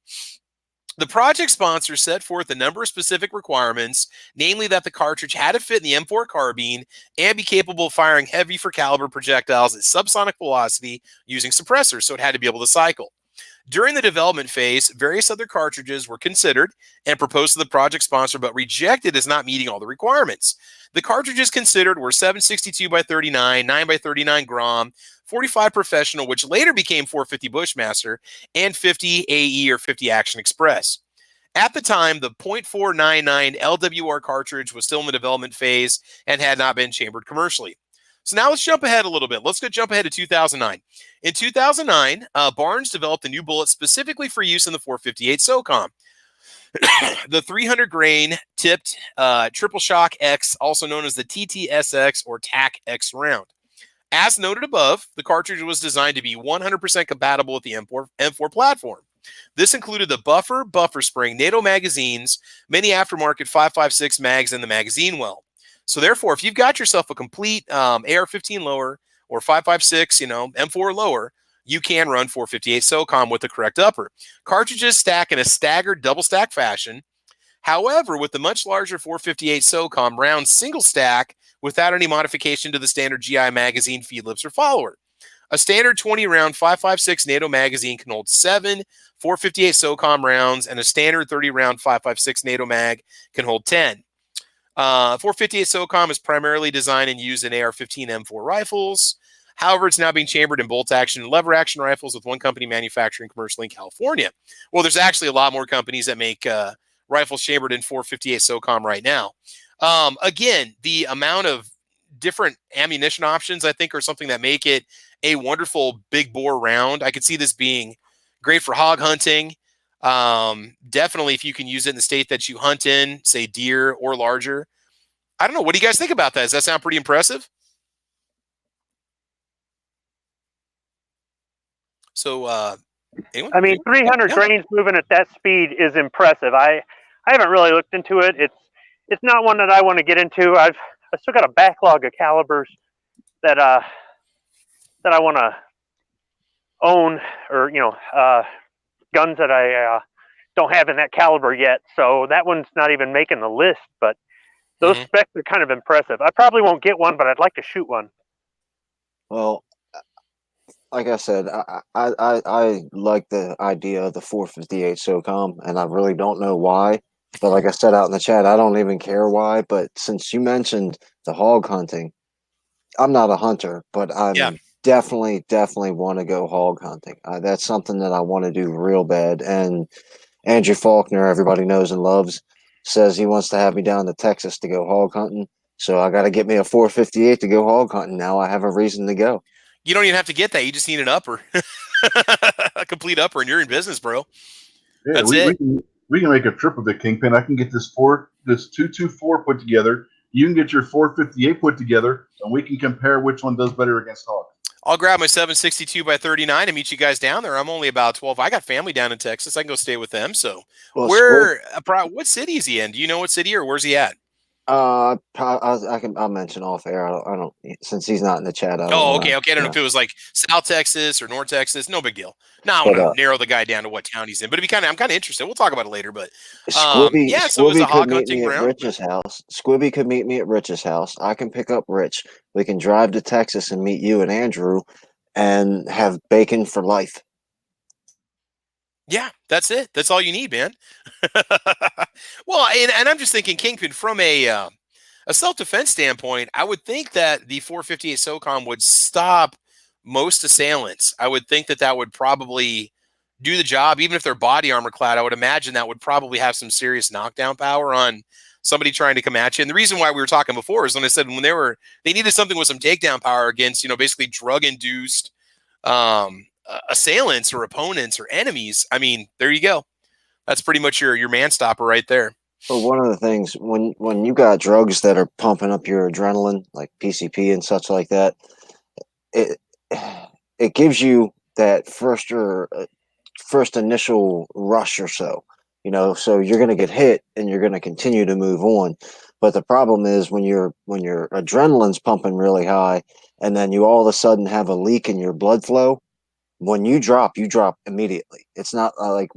The project sponsor set forth a number of specific requirements, namely that the cartridge had to fit in the M4 carbine and be capable of firing heavy for caliber projectiles at subsonic velocity using suppressors, so it had to be able to cycle. During the development phase, various other cartridges were considered and proposed to the project sponsor, but rejected as not meeting all the requirements. The cartridges considered were 762 by 39, 9 by 39 Grom, 45 Professional, which later became 450 Bushmaster, and 50 AE or 50 Action Express. At the time, the .499 LWR cartridge was still in the development phase and had not been chambered commercially. So now let's jump ahead a little bit. Let's go jump ahead to 2009. In 2009, Barnes developed a new bullet specifically for use in the 458 SOCOM. The 300 grain tipped Triple Shock X, also known as the TTSX or TAC X round. As noted above, the cartridge was designed to be 100% compatible with the M4 platform. This included the buffer spring, NATO magazines, many aftermarket 5.56 mags, and the magazine well. So therefore, if you've got yourself a complete AR-15 lower or 5.56, M4 lower, you can run 458 SOCOM with the correct upper. Cartridges stack in a staggered double stack fashion. However, with the much larger 458 SOCOM, rounds single stack without any modification to the standard GI magazine, feed lips, or follower. A standard 20-round 5.56 NATO magazine can hold 7 458 SOCOM rounds, and a standard 30-round 5.56 NATO mag can hold 10. 458 SOCOM is primarily designed and used in AR-15 M4 rifles. However, it's now being chambered in bolt-action and lever-action rifles, with one company manufacturing commercially in California. Well, there's actually a lot more companies that make rifles chambered in 458 SOCOM right now. Again, the amount of different ammunition options, I think, are something that make it a wonderful big bore round. I could see this being great for hog hunting. Definitely if you can use it in the state that you hunt in, say deer or larger. I don't know. What do you guys think about that? Does that sound pretty impressive? So, anyone? I mean, 300 grains moving at that speed is impressive. I haven't really looked into it. It's not one that I want to get into. I still got a backlog of calibers that I want to own, or guns that I don't have in that caliber yet. So that one's not even making the list. But those specs are kind of impressive. I probably won't get one, but I'd like to shoot one. Well, like I said, I like the idea of the 458 SOCOM, and I really don't know why. But like I said out in the chat, I don't even care why. But since you mentioned the hog hunting, I'm not a hunter, but I'm definitely want to go hog hunting. That's something that I want to do real bad. And Andrew Faulkner, everybody knows and loves, says he wants to have me down to Texas to go hog hunting. So I got to get me a 458 to go hog hunting. Now I have a reason to go. You don't even have to get that. You just need an upper, a complete upper, and you're in business, bro. Yeah, that's it. We can make a trip with the Kingpin. I can get this 224 put together. You can get your 458 put together, and we can compare which one does better against hog. I'll grab my 762 by 39 and meet you guys down there. I'm only about 12. I got family down in Texas. I can go stay with them. So, what city is he in? Do you know what city, or where's he at? I'll mention off air. I don't since he's not in the chat. Okay. I don't know if it was like South Texas or North Texas. No big deal. No, I want to narrow the guy down to what town he's in. But I'm kind of interested. We'll talk about it later. But Squibby, so it's a hog hunting ground. Rich's house. Squibby could meet me at Rich's house. I can pick up Rich. We can drive to Texas and meet you and Andrew, and have bacon for life. Yeah, that's it. That's all you need, man. Well, and I'm just thinking, Kingpin, from a self-defense standpoint, I would think that the 458 SOCOM would stop most assailants. I would think that would probably do the job, even if they're body armor clad. I would imagine that would probably have some serious knockdown power on somebody trying to come at you. And the reason why we were talking before is when I said when they needed something with some takedown power against, basically drug-induced assailants or opponents or enemies. I mean, there you go. That's pretty much your man stopper right there. But one of the things when you got drugs that are pumping up your adrenaline, like PCP and such like that, it gives you that first initial rush or so. So you're going to get hit and you're going to continue to move on. But the problem is when your adrenaline's pumping really high, and then you all of a sudden have a leak in your blood flow. When you drop immediately. It's not like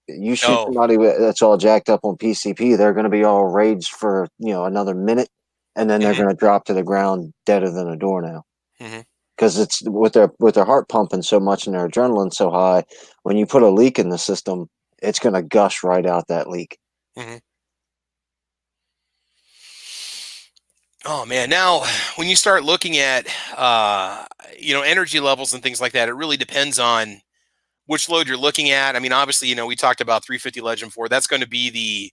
you shoot somebody that's all jacked up on PCP. They're going to be all raged for another minute, and then they're going to drop to the ground deader than a doornail. Because it's with their heart pumping so much and their adrenaline so high. When you put a leak in the system, it's going to gush right out that leak. Oh man! Now, when you start looking at energy levels and things like that, it really depends on which load you're looking at. I mean, obviously, we talked about 350 Legend 4. That's going to be the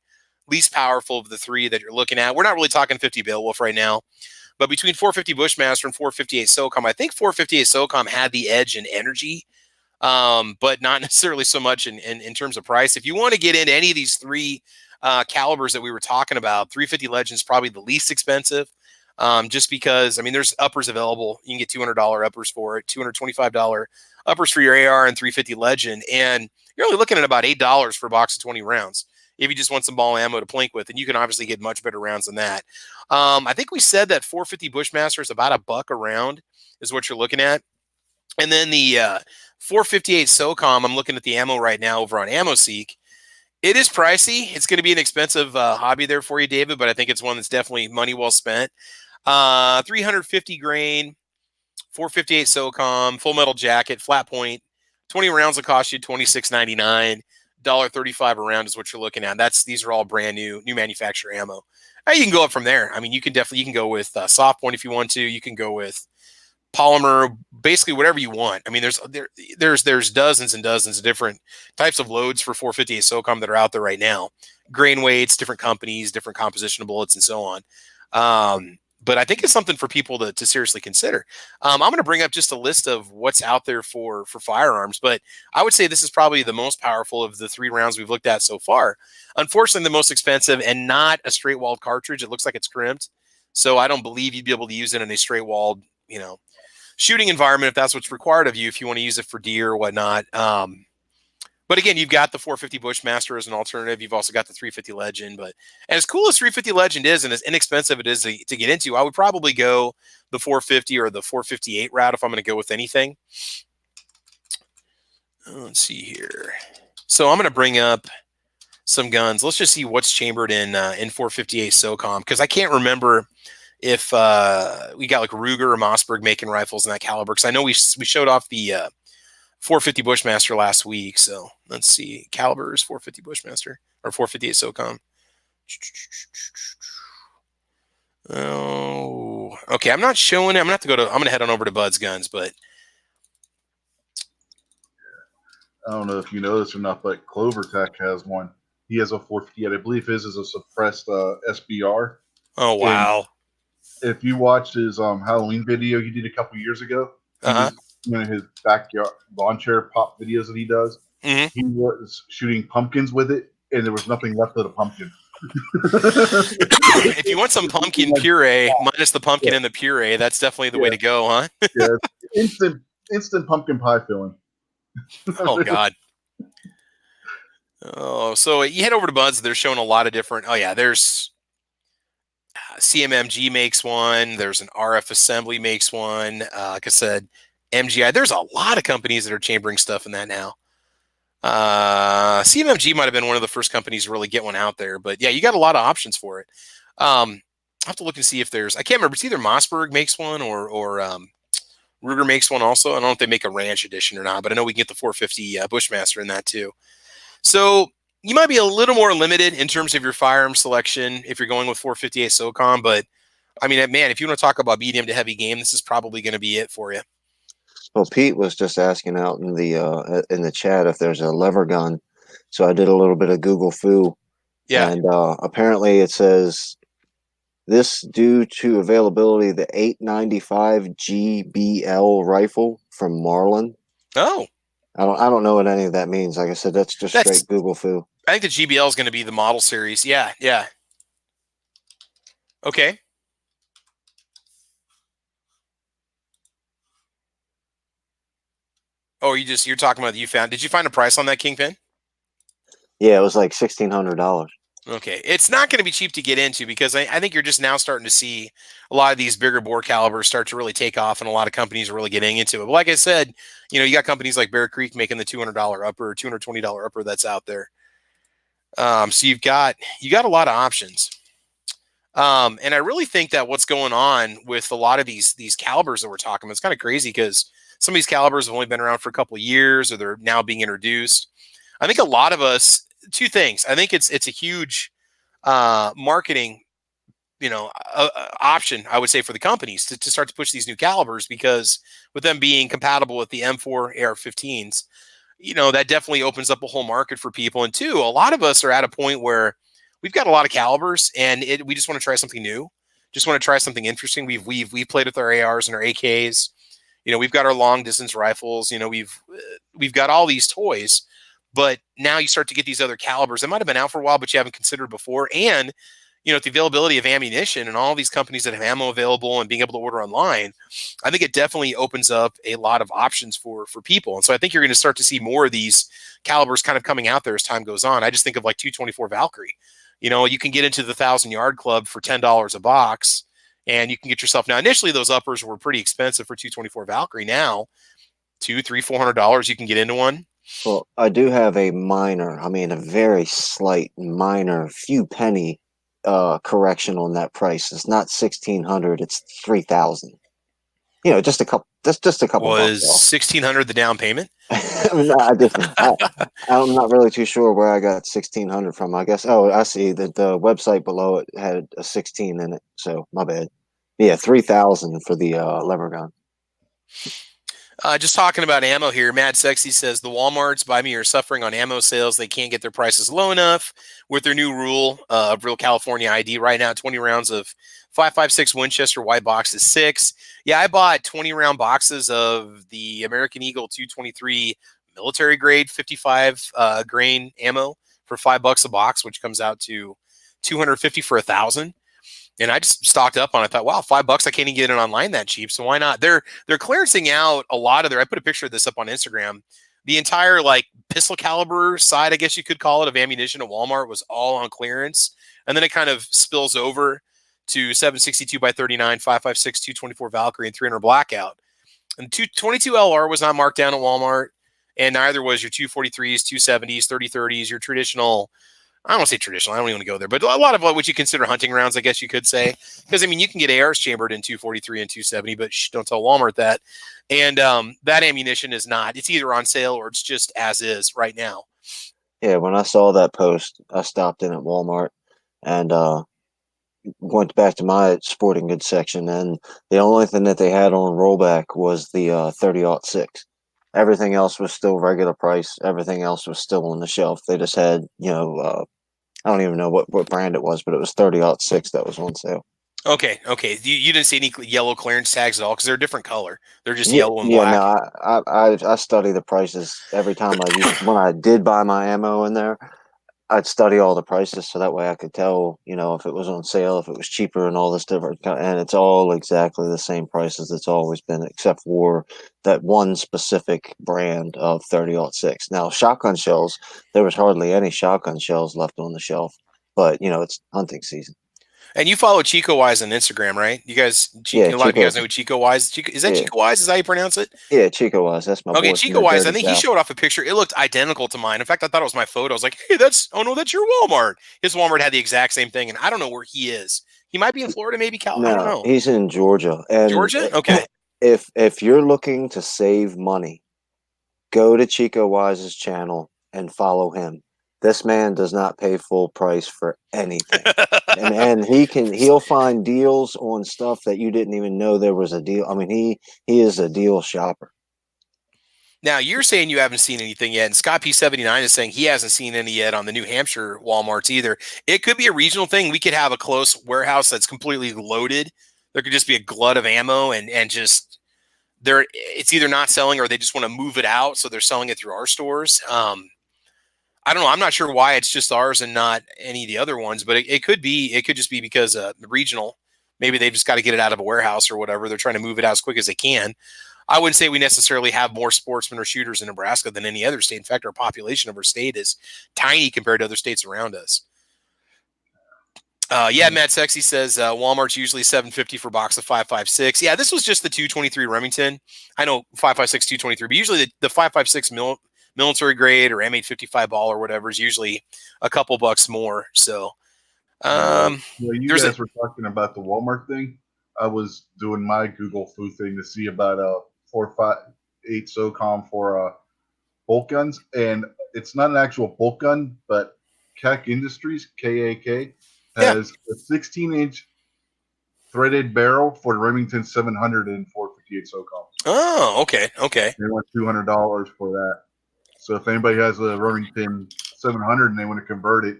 least powerful of the three that you're looking at. We're not really talking 50 Beowulf right now, but between 450 Bushmaster and 458 SOCOM, I think 458 SOCOM had the edge in energy, but not necessarily so much in terms of price. If you want to get into any of these three calibers that we were talking about, 350 Legend is probably the least expensive. Just because, I mean, there's uppers available. You can get $200 uppers for it, $225 uppers for your AR and 350 Legend. And you're only looking at about $8 for a box of 20 rounds if you just want some ball ammo to plink with. And you can obviously get much better rounds than that. I think we said that 450 Bushmaster is about $1 a round is what you're looking at. And then the 458 SOCOM, I'm looking at the ammo right now over on AmmoSeek. It is pricey. It's going to be an expensive hobby there for you, David, but I think it's one that's definitely money well spent. 350 grain .458 SOCOM, full metal jacket, flat point. 20 rounds will cost you $26.99. $1.35 a round is what you're looking at. These are all brand new manufacturer ammo. You can go up from there. I mean, you can go with soft point if you want to. You can go with polymer, basically whatever you want. I mean, there's dozens and dozens of different types of loads for 458 SOCOM that are out there right now. Grain weights, different companies, different composition of bullets, and so on. But I think it's something for people to seriously consider. I'm going to bring up just a list of what's out there for firearms, but I would say this is probably the most powerful of the 3 rounds we've looked at so far. Unfortunately, the most expensive and not a straight walled cartridge. It looks like it's crimped, so I don't believe you'd be able to use it in a straight walled, shooting environment if that's what's required of you. If you want to use it for deer or whatnot. But again, you've got the 450 Bushmaster as an alternative. You've also got the 350 Legend. And as cool as 350 Legend is and as inexpensive it is to get into, I would probably go the 450 or the 458 route if I'm going to go with anything. Let's see here. So I'm going to bring up some guns. Let's just see what's chambered in 458 SOCOM, because I can't remember if we got like Ruger or Mossberg making rifles in that caliber, because I know we showed off the 450 Bushmaster last week. So let's see. Calibers, 450 Bushmaster or 458 SOCOM. Oh, okay. I'm not showing it. I'm going to head on over to Bud's Guns, but I don't know if you know this or not, but Clover Tech has one. He has a 458. I believe his is a suppressed SBR. Oh, wow. And if you watched his Halloween video he did a couple years ago, his backyard lawn chair pop videos that he does, he was shooting pumpkins with it, and there was nothing left of the pumpkin. If you want some pumpkin puree, minus the pumpkin and the puree, that's definitely the way to go, huh? Yeah, instant pumpkin pie filling. Oh, God. Oh, so you head over to Bud's. They're showing a lot of different. Oh, yeah, there's CMMG makes one. There's an RF Assembly makes one. Like I said, MGI. There's a lot of companies that are chambering stuff in that now. CMMG might have been one of the first companies to really get one out there. But, yeah, you got a lot of options for it. I'll have to look and see if there's – I can't remember. It's either Mossberg makes one or Ruger makes one also. I don't know if they make a ranch edition or not, but I know we can get the 450 Bushmaster in that too. So you might be a little more limited in terms of your firearm selection if you're going with 458 SOCOM. But, I mean, man, if you want to talk about medium to heavy game, this is probably going to be it for you. Well, Pete was just asking out in the chat if there's a lever gun. So I did a little bit of Google Foo. Yeah. And apparently it says this due to availability of the 895 GBL rifle from Marlin. Oh. I don't know what any of that means. Like I said, that's straight Google Foo. I think the GBL is going to be the model series. Yeah, yeah. Okay. Oh, you're talking about did you find a price on that Kingpin? Yeah, it was like $1,600. Okay. It's not going to be cheap to get into because I think you're just now starting to see a lot of these bigger bore calibers start to really take off, and a lot of companies are really getting into it. But like I said, you got companies like Bear Creek making the $200 upper or $220 upper that's out there. So you got a lot of options. And I really think that what's going on with a lot of these calibers that we're talking about, it's kind of crazy because some of these calibers have only been around for a couple of years or they're now being introduced. I think a lot of us, two things. I think it's a huge marketing, option, I would say, for the companies to start to push these new calibers, because with them being compatible with the M4 AR-15s, that definitely opens up a whole market for people. And two, a lot of us are at a point where we've got a lot of calibers and we just want to try something new. Just want to try something interesting. We've played with our ARs and our AKs. We've got our long distance rifles. We've got all these toys. But now you start to get these other calibers that might have been out for a while, but you haven't considered before. And, the availability of ammunition and all these companies that have ammo available and being able to order online, I think it definitely opens up a lot of options for people. And so I think you're going to start to see more of these calibers kind of coming out there as time goes on. I just think of like 224 Valkyrie. You can get into the 1,000-yard club for $10 a box, and you can get yourself. Now, initially, those uppers were pretty expensive for 224 Valkyrie. Now, $200, $300, $400, you can get into one. Well, I do have a very slight minor few penny correction on that price. It's not $1,600, it's $3,000. just a couple bucks off. Was $1,600 the down payment? I'm not really too sure where I got 1,600 from. I guess. Oh, I see that the website below it had a 16 in it. So my bad. Yeah, 3,000 for the lever gun. Just talking about ammo here. Mad Sexy says the Walmarts by me are suffering on ammo sales. They can't get their prices low enough with their new rule of Real California ID. Right now, 20 rounds of 5.56 Winchester white box is $6. Yeah, I bought 20 round boxes of the American Eagle 223 military grade 55 grain ammo for $5 a box, which comes out to $250 for 1,000. And I just stocked up on it. I thought, wow, $5, I can't even get it online that cheap. So why not? They're clearancing out a lot of I put a picture of this up on Instagram. The entire like pistol caliber side, I guess you could call it, of ammunition at Walmart was all on clearance. And then it kind of spills over to 7.62 by 39, 5.56, 224 Valkyrie, and 300 Blackout. And 222 LR was not marked down at Walmart. And neither was your 243s, 270s, 3030s, your traditional, I don't want to say traditional, I don't even want to go there, but a lot of what you consider hunting rounds, I guess you could say. Because, I mean, you can get ARs chambered in 243 and 270, but don't tell Walmart that. And that ammunition is not. It's either on sale or it's just as is right now. Yeah, when I saw that post, I stopped in at Walmart and went back to my sporting goods section, and the only thing that they had on rollback was the 30-06. Everything else was still regular price. Everything else was still on the shelf. They just had, I don't even know what brand it was, but it was 30-06 that was on sale. Okay. You didn't see any yellow clearance tags at all because they're a different color. They're just yellow and black. Yeah, no, I study the prices every time when I did buy my ammo in there. I'd study all the prices so that way I could tell, if it was on sale, if it was cheaper, and all this different. And it's all exactly the same prices it's always been, except for that one specific brand of 30-06. Now, shotgun shells, there was hardly any shotgun shells left on the shelf, but it's hunting season. And you follow Chico Wise on Instagram, right? You guys, a lot of you guys know who Chico Wise. Is that Chico Wise? Is that how you pronounce it? Yeah, Chico Wise. That's my boy. Okay, Chico Wise. I think he showed off a picture. It looked identical to mine. In fact, I thought it was my photo. I was like, hey, that's your Walmart. His Walmart had the exact same thing, and I don't know where he is. He might be in Florida, maybe Cal. No, I don't know. He's in Georgia. And Georgia? Okay. If you're looking to save money, go to Chico Wise's channel and follow him. This man does not pay full price for anything. and he'll find deals on stuff that you didn't even know there was a deal. I mean, he is a deal shopper. Now, you're saying you haven't seen anything yet, and Scott P79 is saying he hasn't seen any yet on the New Hampshire Walmarts either. It could be a regional thing. We could have a close warehouse that's completely loaded. There could just be a glut of ammo and just it's either not selling or they just want to move it out, so they're selling it through our stores. I don't know. I'm not sure why it's just ours and not any of the other ones, but it could be. It could just be because the regional. Maybe they've just got to get it out of a warehouse or whatever. They're trying to move it out as quick as they can. I wouldn't say we necessarily have more sportsmen or shooters in Nebraska than any other state. In fact, our population of our state is tiny compared to other states around us. Matt Sexy says Walmart's usually $7.50 for a box of 5.56. Yeah, this was just the 223 Remington. I know 5.56, 223, but usually the 5.56 military grade or M855 ball or whatever is usually a couple bucks more. So, you guys were talking about the Walmart thing. I was doing my Google foo thing to see about 4.58 SOCOM for bolt guns, and it's not an actual bolt gun, but KAK Industries (KAK) has a 16-inch threaded barrel for the Remington 700 and 458 SOCOM. Oh, okay. They want $200 for that. So if anybody has a Remington 700 and they want to convert it,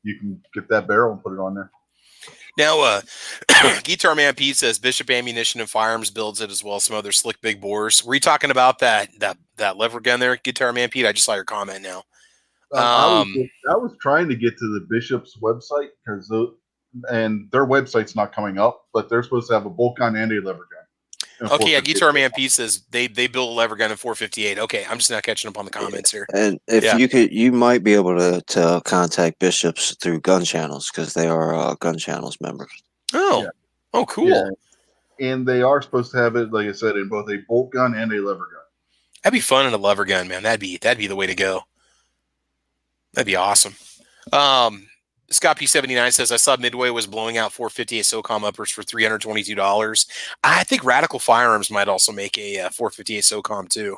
you can get that barrel and put it on there. Now, Guitar Man Pete says Bishop Ammunition and Firearms builds it as well as some other slick big bores. Were you talking about that lever gun there, Guitar Man Pete? I just saw your comment now. I was trying to get to the Bishop's website and their website's not coming up, but they're supposed to have a bolt gun and a lever gun. Okay, Guitar Man Pete says they build a lever gun in 458. Okay, I'm just not catching up on the comments here. And if you might be able to contact Bishops through Gun Channels because they are Gun Channels members. Oh, cool. Yeah. And they are supposed to have it, like I said, in both a bolt gun and a lever gun. That'd be fun in a lever gun, man. That'd be the way to go. That'd be awesome. Scott P79 says, I saw Midway was blowing out 458 SOCOM uppers for $322. I think Radical Firearms might also make a 458 SOCOM too,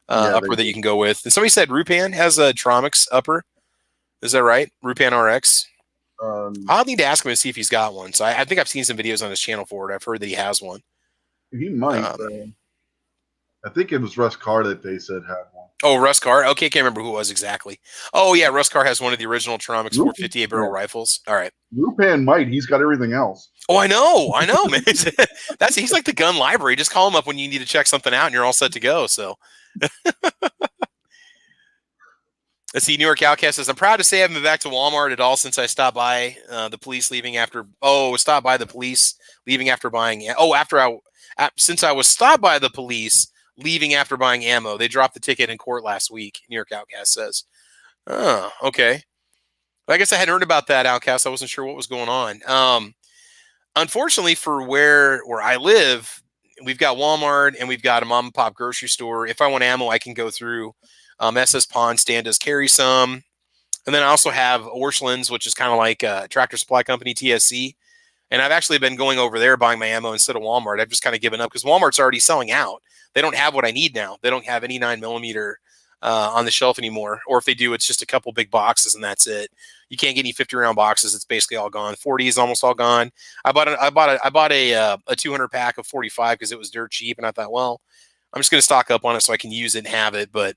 upper that you can go with. And somebody said Rupan has a Tromix upper. Is that right? Rupan RX? I'll need to ask him and see if he's got one. So I think I've seen some videos on his channel for it. I've heard that he has one. He might. I think it was Russ Carr that they said had one. Oh, Russ Carr? Okay, I can't remember who it was exactly. Oh, yeah, Russ Carr has one of the original Tromix 458 barrel rifles. All right. Rupan might. He's got everything else. Oh, I know, man. He's like the gun library. Just call him up when you need to check something out and you're all set to go. So let's see. New York Outcast says, I'm proud to say I haven't been back to Walmart at all since I stopped by the police leaving after. Stopped by the police leaving after buying. Since I was stopped by the police leaving after buying ammo. They dropped the ticket in court last week, New York Outcast says. Oh, okay. I guess I hadn't heard about that, Outcast. I wasn't sure what was going on. Unfortunately, for where I live, we've got Walmart and we've got a mom and pop grocery store. If I want ammo, I can go through SS Pawn. Stan does carry some. And then I also have Orscheln's, which is kind of like a Tractor Supply Company, TSC. And I've actually been going over there buying my ammo instead of Walmart. I've just kind of given up because Walmart's already selling out. They don't have what I need now. They don't have any 9mm on the shelf anymore. Or if they do, it's just a couple big boxes and that's it. You can't get any 50-round boxes. It's basically all gone. 40 is almost all gone. I bought a 200 pack of 45 because it was dirt cheap, and I thought, well, I'm just going to stock up on it so I can use it and have it. But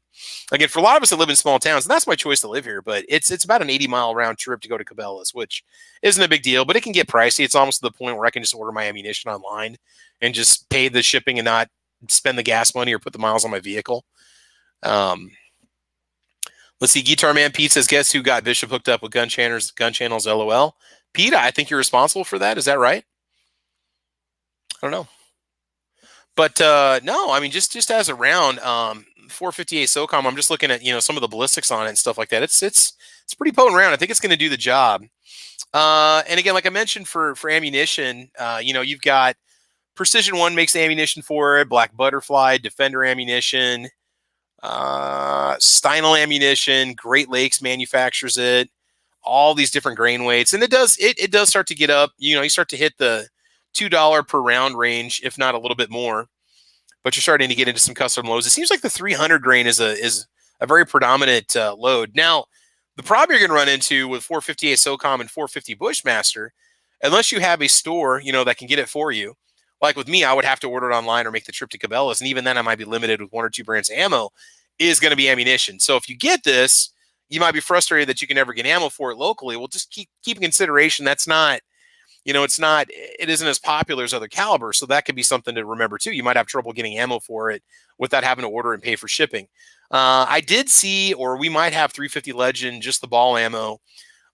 again, for a lot of us that live in small towns, and that's my choice to live here, but it's about an 80-mile round trip to go to Cabela's, which isn't a big deal, but it can get pricey. It's almost to the point where I can just order my ammunition online and just pay the shipping and not spend the gas money or put the miles on my vehicle. Let's see. Guitar Man Pete says, guess who got Bishop hooked up with gun channels, LOL. Pete, I think you're responsible for that. Is that right? I don't know. But no, I mean, just as a round, 458 SOCOM, I'm just looking at, some of the ballistics on it and stuff like that. It's pretty potent round. I think it's going to do the job. And again, like I mentioned for ammunition, you've got Precision One makes the ammunition for it, Black Butterfly, Defender ammunition, Steinel ammunition, Great Lakes manufactures it, all these different grain weights. And it does start to get up, you start to hit the $2 per round range, if not a little bit more, but you're starting to get into some custom loads. It seems like the 300 grain is a very predominant load. Now, the problem you're going to run into with 458 SOCOM and 450 Bushmaster, unless you have a store, that can get it for you. Like with me, I would have to order it online or make the trip to Cabela's, and even then I might be limited with 1 or 2 brands of ammo, is going to be ammunition. So if you get this, you might be frustrated that you can never get ammo for it locally. Well, just keep in consideration that's not, it isn't as popular as other calibers. So that could be something to remember too. You might have trouble getting ammo for it without having to order and pay for shipping. I did see, or we might have 350 Legend, just the ball ammo,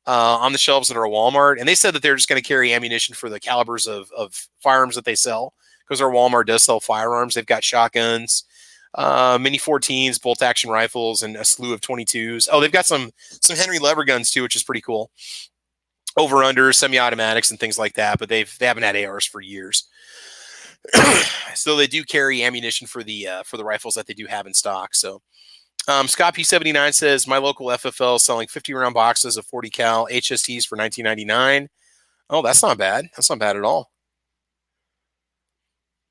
on the shelves at our Walmart. And they said that they're just going to carry ammunition for the calibers of firearms that they sell, because our Walmart does sell firearms. They've got shotguns, mini 14s, bolt action rifles, and a slew of 22s. Oh, they've got some Henry lever guns too, which is pretty cool. Over under semi-automatics and things like that, but they haven't had ARs for years. So they do carry ammunition for the rifles that they do have in stock. So Scott P79 says, my local FFL is selling 50-round boxes of 40 cal HSTs for $19.99. Oh, that's not bad. That's not bad at all.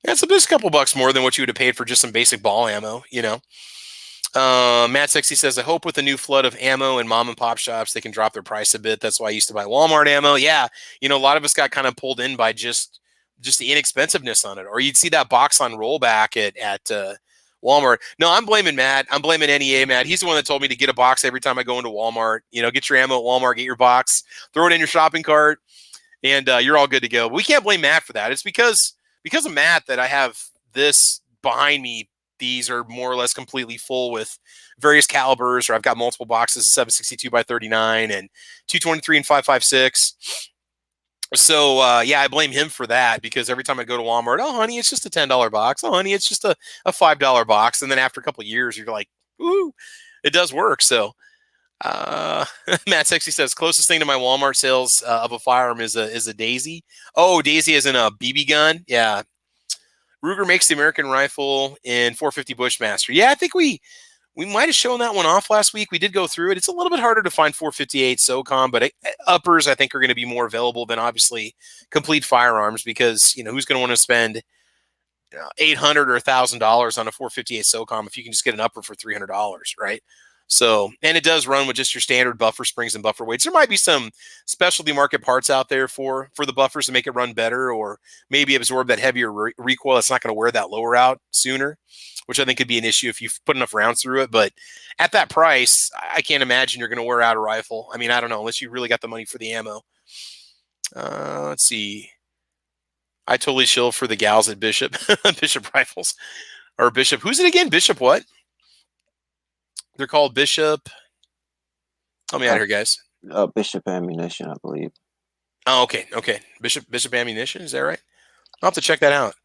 Yeah, it's just a couple bucks more than what you would have paid for just some basic ball ammo, Matt Sexy says, I hope with the new flood of ammo and mom and pop shops, they can drop their price a bit. That's why I used to buy Walmart ammo. Yeah. A lot of us got kind of pulled in by just the inexpensiveness on it. Or you'd see that box on rollback at Walmart. No, I'm blaming Matt. I'm blaming NEA Matt. He's the one that told me to get a box every time I go into Walmart. Get your ammo at Walmart, get your box, throw it in your shopping cart, and you're all good to go. But we can't blame Matt for that. It's because of Matt that I have this behind me. These are more or less completely full with various calibers, or I've got multiple boxes of 762 by 39 and 223 and 556. So, yeah, I blame him for that, because every time I go to Walmart, oh, honey, it's just a $10 box. Oh, honey, it's just a $5 box. And then after a couple of years, you're like, ooh, it does work. So, Matt Sexy says, closest thing to my Walmart sales of a firearm is a Daisy. Oh, Daisy is in a BB gun. Yeah. Ruger makes the American rifle in 450 Bushmaster. Yeah, I think we We might have shown that one off last week. We did go through it. It's a little bit harder to find 458 SOCOM, but uppers I think are going to be more available than obviously complete firearms, because who's going to want to spend $800 or $1,000 on a 458 SOCOM if you can just get an upper for $300, right? So, and it does run with just your standard buffer springs and buffer weights. There might be some specialty market parts out there for the buffers to make it run better, or maybe absorb that heavier recoil. It's not going to wear that lower out sooner, which I think could be an issue if you put enough rounds through it. But at that price, I can't imagine you're going to wear out a rifle. I mean, I don't know, unless you really got the money for the ammo. Let's see. I totally shill for the gals at Bishop, Bishop Rifles, or Bishop. Who's it again? Bishop what? They're called Bishop. Help me out here, guys. Bishop Ammunition, I believe. Oh, okay. Bishop Ammunition, is that right? I'll have to check that out.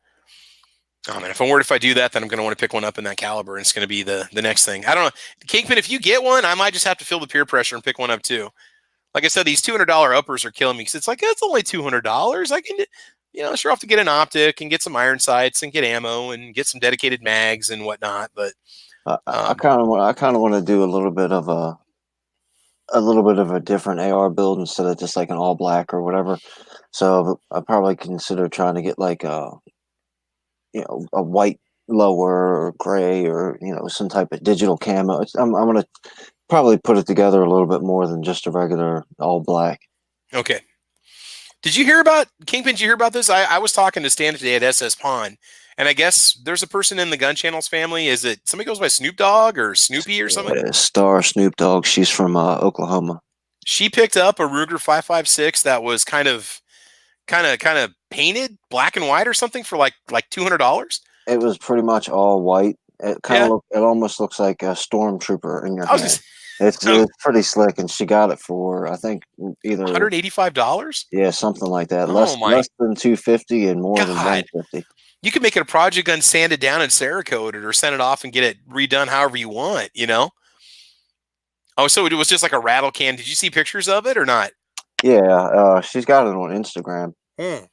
Oh man, if I do that, then I'm going to want to pick one up in that caliber, and it's going to be the next thing. I don't know, Kingpin. If you get one, I might just have to feel the peer pressure and pick one up too. Like I said, these $200 uppers are killing me, because it's like, it's only $200. I can, sure have to get an optic and get some iron sights and get ammo and get some dedicated mags and whatnot. But I kind of want to do a little bit of a different AR build instead of just like an all black or whatever. So I probably consider trying to get like a white lower or gray, or some type of digital camo. I'm going to probably put it together a little bit more than just a regular all black. Okay. Did you hear about Kingpin? Did you hear about this? I was talking to Stan today at SS Pawn, and I guess there's a person in the Gun Channels family. Is it somebody goes by Snoop Dogg or Snoopy or something? Star Snoop Dogg. She's from Oklahoma. She picked up a Ruger 5.56 that was kind of painted black and white or something for like $200. It was pretty much all white. It it almost looks like a stormtrooper in your hand. It's pretty slick, and she got it for, I think, either $185. Yeah, something like that. Less than $250 and more than $150. You could make it a project gun, sand it down and Cerakote it, or send it off and get it redone however you want. Oh, so it was just like a rattle can. Did you see pictures of it or not? Yeah, she's got it on Instagram.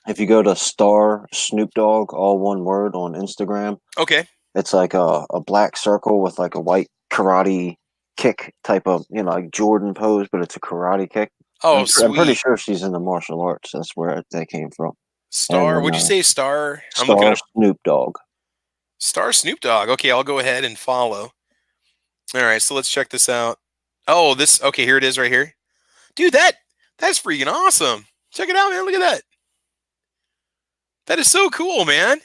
If you go to Star Snoop Dogg, all one word, on Instagram, okay, it's like a black circle with like a white karate kick type of, like Jordan pose, but it's a karate kick. Oh, I'm pretty sure she's into martial arts. That's where they came from. Star, would you say Star? I'm looking up Snoop Dogg. Star Snoop Dogg. Okay, I'll go ahead and follow. All right, so let's check this out. Oh, okay, here it is right here. Dude, that's freaking awesome. Check it out, man. Look at that. That is so cool, man.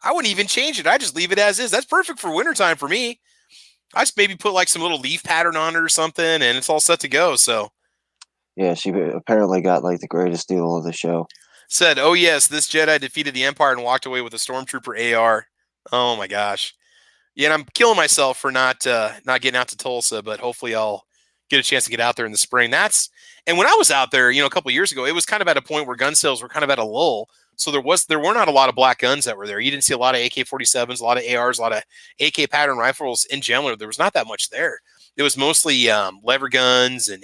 I wouldn't even change it. I just leave it as is. That's perfect for wintertime for me. I just maybe put like some little leaf pattern on it or something, and it's all set to go. So, yeah, she apparently got like the greatest deal of the show. Said, "Oh yes, this Jedi defeated the Empire and walked away with a Stormtrooper AR." Oh my gosh, yeah, and I'm killing myself for not getting out to Tulsa, but hopefully I'll get a chance to get out there in the spring. And when I was out there, a couple of years ago, it was kind of at a point where gun sales were kind of at a lull. So there were not a lot of black guns that were there. You didn't see a lot of AK-47s, a lot of ARs, a lot of AK pattern rifles in general. There was not that much there. It was mostly lever guns and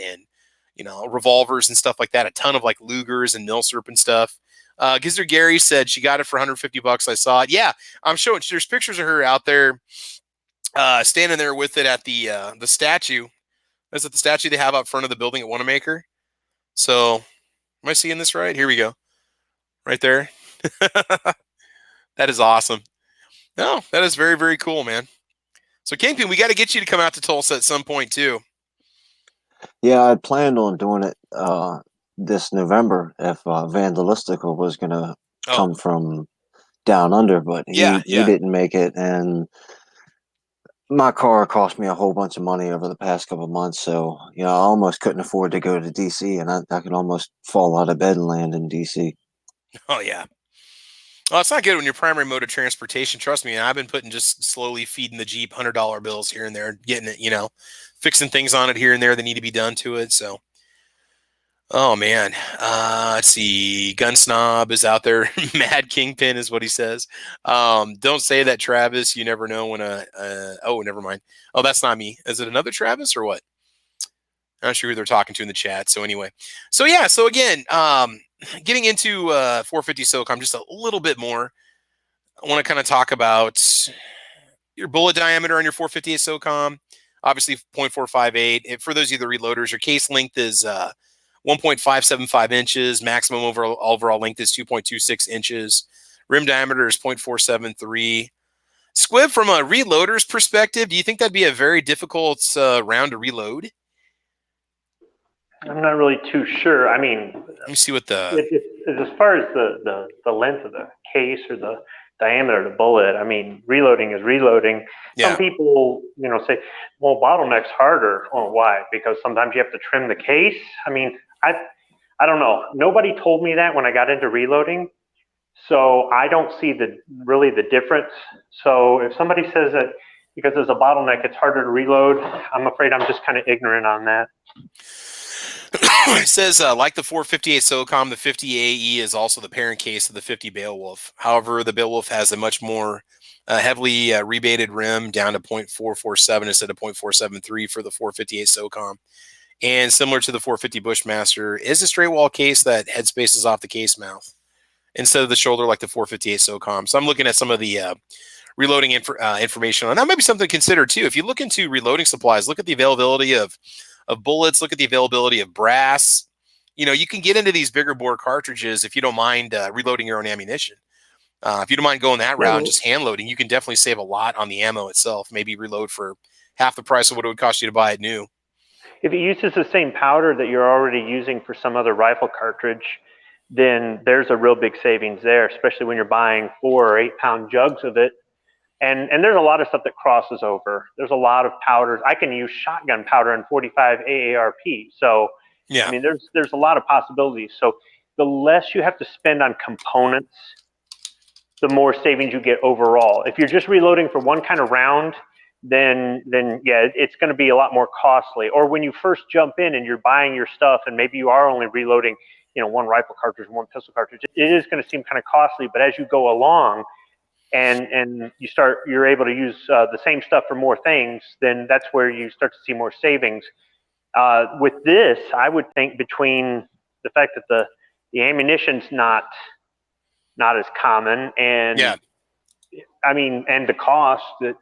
revolvers and stuff like that. A ton of like Lugers and Milsurp and stuff. Gizzard Gary said she got it for $150. I saw it. Yeah, I'm showing. There's pictures of her out there standing there with it at the statue. Is it the statue they have out front of the building at Wanamaker? So, am I seeing this right? Here we go. Right there. That is awesome. No, that is very, very cool, man. So, Kingpin, we got to get you to come out to Tulsa at some point, too. Yeah, I planned on doing it this November if Vandalistical was going to come from down under, but he didn't make it, and my car cost me a whole bunch of money over the past couple of months, so I almost couldn't afford to go to DC, and I could almost fall out of bed and land in DC. Oh yeah. Well, it's not good when your primary mode of transportation. Trust me, I've been just slowly feeding the Jeep $100 bills here and there, getting it, fixing things on it here and there that need to be done to it. So, oh man, let's see. Gun Snob is out there. Mad Kingpin is what he says. Don't say that, Travis. You never know when oh, never mind. Oh, that's not me. Is it another Travis or what? I'm not sure who they're talking to in the chat. So anyway, so again, getting into 450 SOCOM just a little bit more. I want to kind of talk about your bullet diameter on your 458 SOCOM. obviously 0.458. For those of you the reloaders, your case length is 1.575 inches. Maximum overall length is 2.26 inches. Rim diameter is 0.473. Squib, from a reloader's perspective, do you think that'd be a very difficult round to reload? I'm not really too sure. I mean, let me see what the as far as the length of the case or the diameter of the bullet. I mean, reloading is reloading. Yeah. Some people, you know, say, well, bottleneck's harder. Well, why? Because sometimes you have to trim the case. I mean, I don't know. Nobody told me that when I got into reloading. So I don't see really the difference. So if somebody says that because there's a bottleneck, it's harder to reload, I'm afraid I'm just kind of ignorant on that. It says, like the 458 SOCOM, the 50 AE is also the parent case of the 50 Beowulf. However, the Beowulf has a much more heavily rebated rim, down to 0.447 instead of 0.473 for the 458 SOCOM. And similar to the 450 Bushmaster, is a straight wall case that headspace is off the case mouth instead of the shoulder like the 458 SOCOM. So I'm looking at some of the reloading information, and that might be something to consider too. If you look into reloading supplies, look at the availability of bullets, look at the availability of brass. You know, you can get into these bigger bore cartridges if you don't mind reloading your own ammunition. If you don't mind going that route and just hand loading, you can definitely save a lot on the ammo itself. Maybe reload for half the price of what it would cost you to buy it new. If it uses the same powder that you're already using for some other rifle cartridge, then there's a real big savings there, especially when you're buying 4 or 8 pound jugs of it. And there's a lot of stuff that crosses over. There's a lot of powders. I can use shotgun powder in 45 AARP. So, yeah. I mean, there's a lot of possibilities. So the less you have to spend on components, the more savings you get overall. If you're just reloading for one kind of round, then yeah, it's going to be a lot more costly. Or when you first jump in and you're buying your stuff and maybe you are only reloading, you know, one rifle cartridge, one pistol cartridge, it is going to seem kind of costly. But as you go along, and you're able to use the same stuff for more things, then that's where you start to see more savings. With this, I would think between the fact that the ammunition's not as common, and yeah. I mean, and the cost, that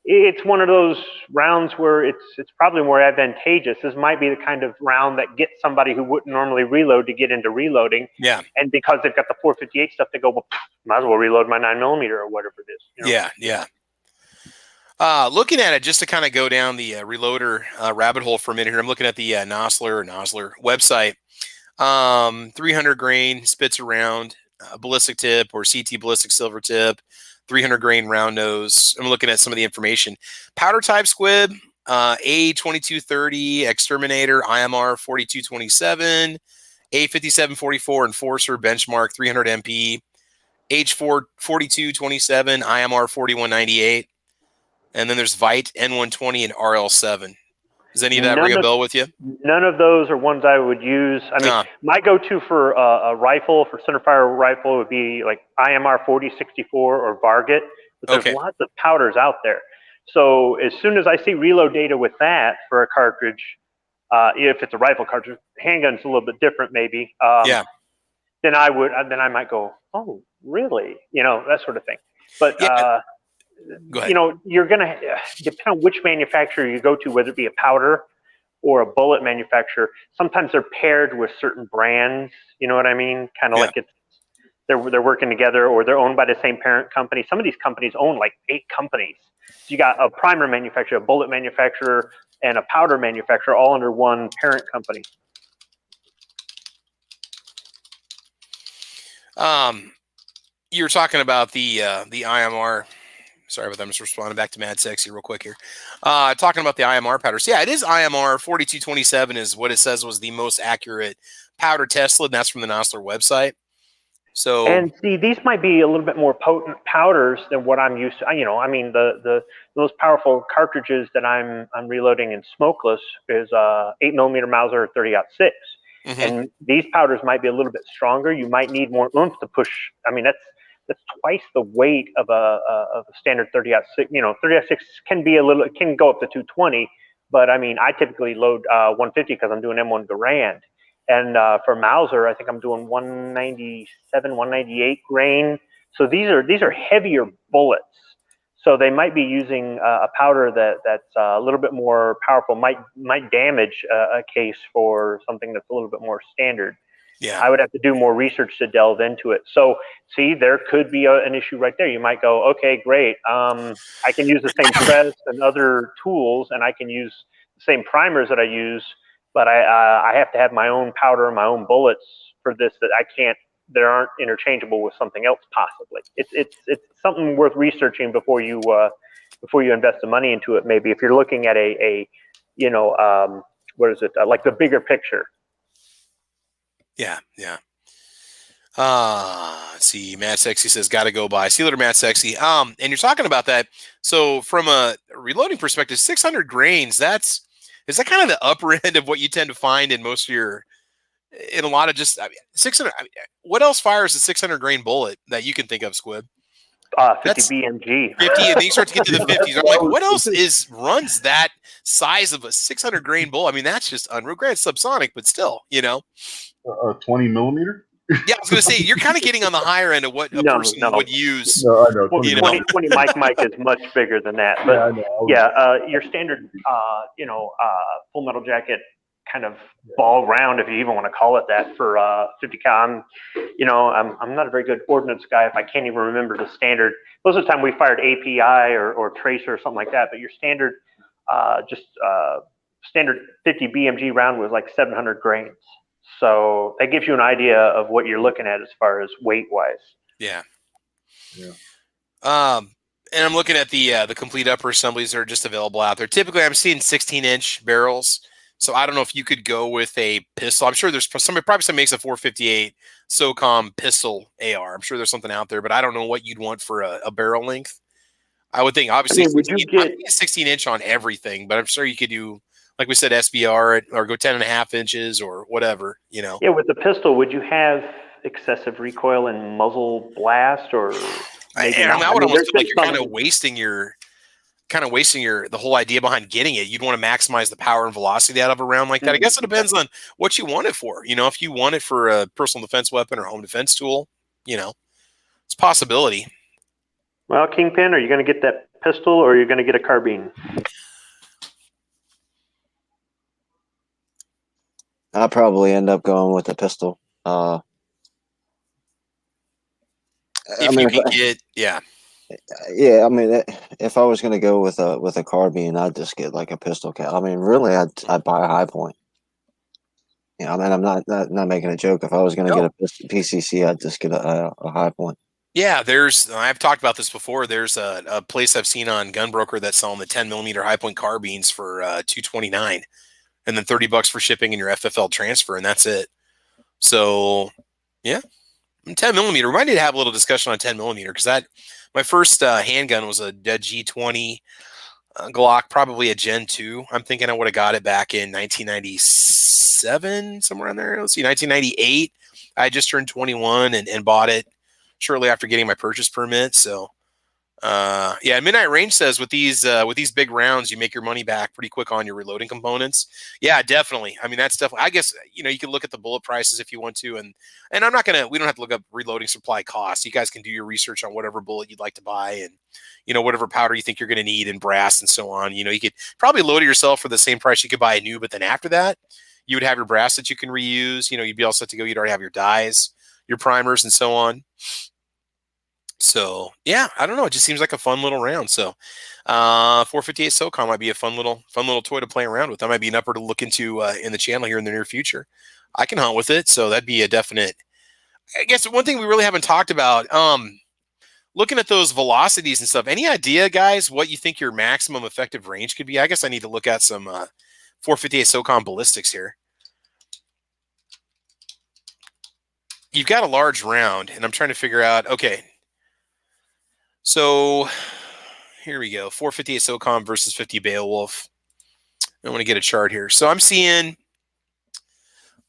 it's one of those rounds where it's probably more advantageous. This might be the kind of round that gets somebody who wouldn't normally reload to get into reloading. Yeah. And because they've got the 458 stuff, they go, well, might as well reload my 9mm or whatever it is. You know? Yeah. Looking at it, just to kind of go down the reloader rabbit hole for a minute here, I'm looking at the Nosler website. 300 grain Spitzer round, ballistic tip or CT ballistic silver tip, 300 grain round nose. I'm looking at some of the information. Powder type squib, A2230 Exterminator, IMR 4227, A5744 Enforcer Benchmark 300 MP, H4 4227, IMR 4198, and then there's Vite N120 and RL7. Does any of that ring a bell with you? None of those are ones I would use. I mean, my go-to for a rifle, for centerfire rifle, would be like IMR 4064 or Varget. But there's lots of powders out there. So as soon as I see reload data with that for a cartridge, if it's a rifle cartridge, handgun's a little bit different maybe. Then I might go, oh, really? You know, that sort of thing. But you know, you're going to depend on which manufacturer you go to, whether it be a powder or a bullet manufacturer. Sometimes they're paired with certain brands. You know what I mean? Kind of like they're working together, or they're owned by the same parent company. Some of these companies own like 8 companies. So you got a primer manufacturer, a bullet manufacturer, and a powder manufacturer all under one parent company. You were talking about the IMR. Sorry about that. I'm just responding back to Mad Sexy real quick here. Talking about the IMR powders. Yeah, it is IMR 4227 is what it says was the most accurate powder tested, and that's from the Nosler website. So, and see, these might be a little bit more potent powders than what I'm used to. You know, I mean, the most powerful cartridges that I'm reloading in smokeless is 8mm Mauser 30-06. And these powders might be a little bit stronger. You might need more oomph to push. I mean, that's twice the weight of a standard 30-06. You know, 30-06 can be it can go up to 220, but I mean, I typically load 150 because I'm doing M1 Garand. And for Mauser, I think I'm doing 197, 198 grain. So these are heavier bullets. So they might be using a powder that's a little bit more powerful, might damage a case for something that's a little bit more standard. Yeah. I would have to do more research to delve into it. So see, there could be an issue right there. You might go, okay, great. I can use the same press and other tools, and I can use the same primers that I use, but I have to have my own powder and my own bullets for this that I can't, that aren't interchangeable with something else possibly. It's something worth researching before you invest the money into it. Maybe if you're looking at a what is it, like the bigger picture. Yeah. Let's see, Matt Sexy says, gotta go by. See you later, Matt Sexy. And you're talking about that. So from a reloading perspective, 600 grains, is that kind of the upper end of what you tend to find in most of your, in a lot of just, 600, what else fires a 600 grain bullet that you can think of, Squib? 50 BMG. 50, and then you start to get to the 50s. I'm like, what else runs that size of a 600 grain bullet? I mean, that's just unreal. Granted, subsonic, but still, 20 millimeter? Yeah, I was going to say, you're kind of getting on the higher end of what a person would use. No, I know. 20 Mike is much bigger than that. But your standard, full metal jacket kind of ball round, if you even want to call it that, for 50 cal. I'm not a very good ordnance guy if I can't even remember the standard. Most of the time we fired API or tracer or something like that, but your standard, standard 50 BMG round was like 700 grains. So that gives you an idea of what you're looking at as far as weight wise. Yeah. And I'm looking at the complete upper assemblies that are just available out there. Typically, I'm seeing 16-inch barrels. So I don't know if you could go with a pistol. I'm sure there's probably somebody makes a 458 SOCOM pistol AR. I'm sure there's something out there, but I don't know what you'd want for a barrel length. I would think, obviously, would you get a 16-inch on everything, but I'm sure you could do, like we said, SBR or go 10.5 inches or whatever, Yeah, with the pistol, would you have excessive recoil and muzzle blast, or I would almost feel like you're kind of wasting the whole idea behind getting it. You'd want to maximize the power and velocity out of a round like that. I guess it depends on what you want it for. If you want it for a personal defense weapon or home defense tool, it's a possibility. Well, Kingpin, are you going to get that pistol or are you going to get a carbine? I'll probably end up going with a pistol. Yeah, I mean, if I was going to go with a carbine, I'd just get like a pistol cap. I mean, really, I'd buy a high point. I mean, I'm not making a joke. If I was going to get a PCC, I'd just get a high point. Yeah, I've talked about this before. There's a place I've seen on Gunbroker that's selling the 10 millimeter high point carbines for $229, and then $30 for shipping and your FFL transfer, and that's it. So, yeah, 10 millimeter. We might need to have a little discussion on 10 millimeter because my first handgun was a G20 Glock, probably a Gen 2. I'm thinking I would have got it back in 1997, somewhere in there. Let's see, 1998. I just turned 21 and bought it shortly after getting my purchase permit. So, Midnight Range says with these big rounds, you make your money back pretty quick on your reloading components. Yeah, definitely. I mean, that's definitely. I guess you can look at the bullet prices if you want to, and I'm not gonna. We don't have to look up reloading supply costs. You guys can do your research on whatever bullet you'd like to buy, and whatever powder you think you're gonna need, and brass and so on. You could probably load it yourself for the same price you could buy a new, but then after that, you would have your brass that you can reuse. You'd be all set to go. You'd already have your dyes, your primers, and so on. So yeah, I don't know. It just seems like a fun little round. So 458 SOCOM might be a fun little toy to play around with. That might be an upper to look into in the channel here in the near future. I can hunt with it, so that'd be a definite. I guess one thing we really haven't talked about, looking at those velocities and stuff. Any idea, guys, what you think your maximum effective range could be? I guess I need to look at some 458 SOCOM ballistics here. You've got a large round, and I'm trying to figure out. Okay. So here we go. 458 SOCOM versus 50 Beowulf. I want to get a chart here. So I'm seeing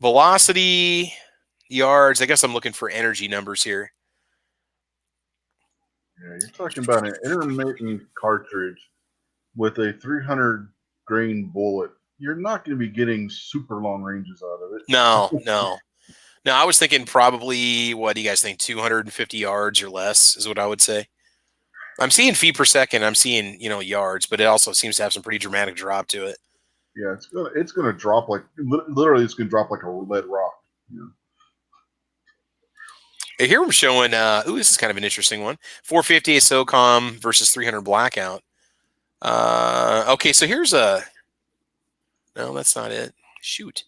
velocity, yards. I guess I'm looking for energy numbers here. Yeah, you're talking about an intermittent cartridge with a 300 grain bullet. You're not going to be getting super long ranges out of it. No. I was thinking probably, what do you guys think, 250 yards or less is what I would say. I'm seeing feet per second. I'm seeing, yards, but it also seems to have some pretty dramatic drop to it. Yeah, it's gonna drop like literally. It's gonna drop like a lead rock. Here we're showing. This is kind of an interesting one. 450 SOCOM versus 300 Blackout. Okay, so here's a. No, that's not it. Shoot,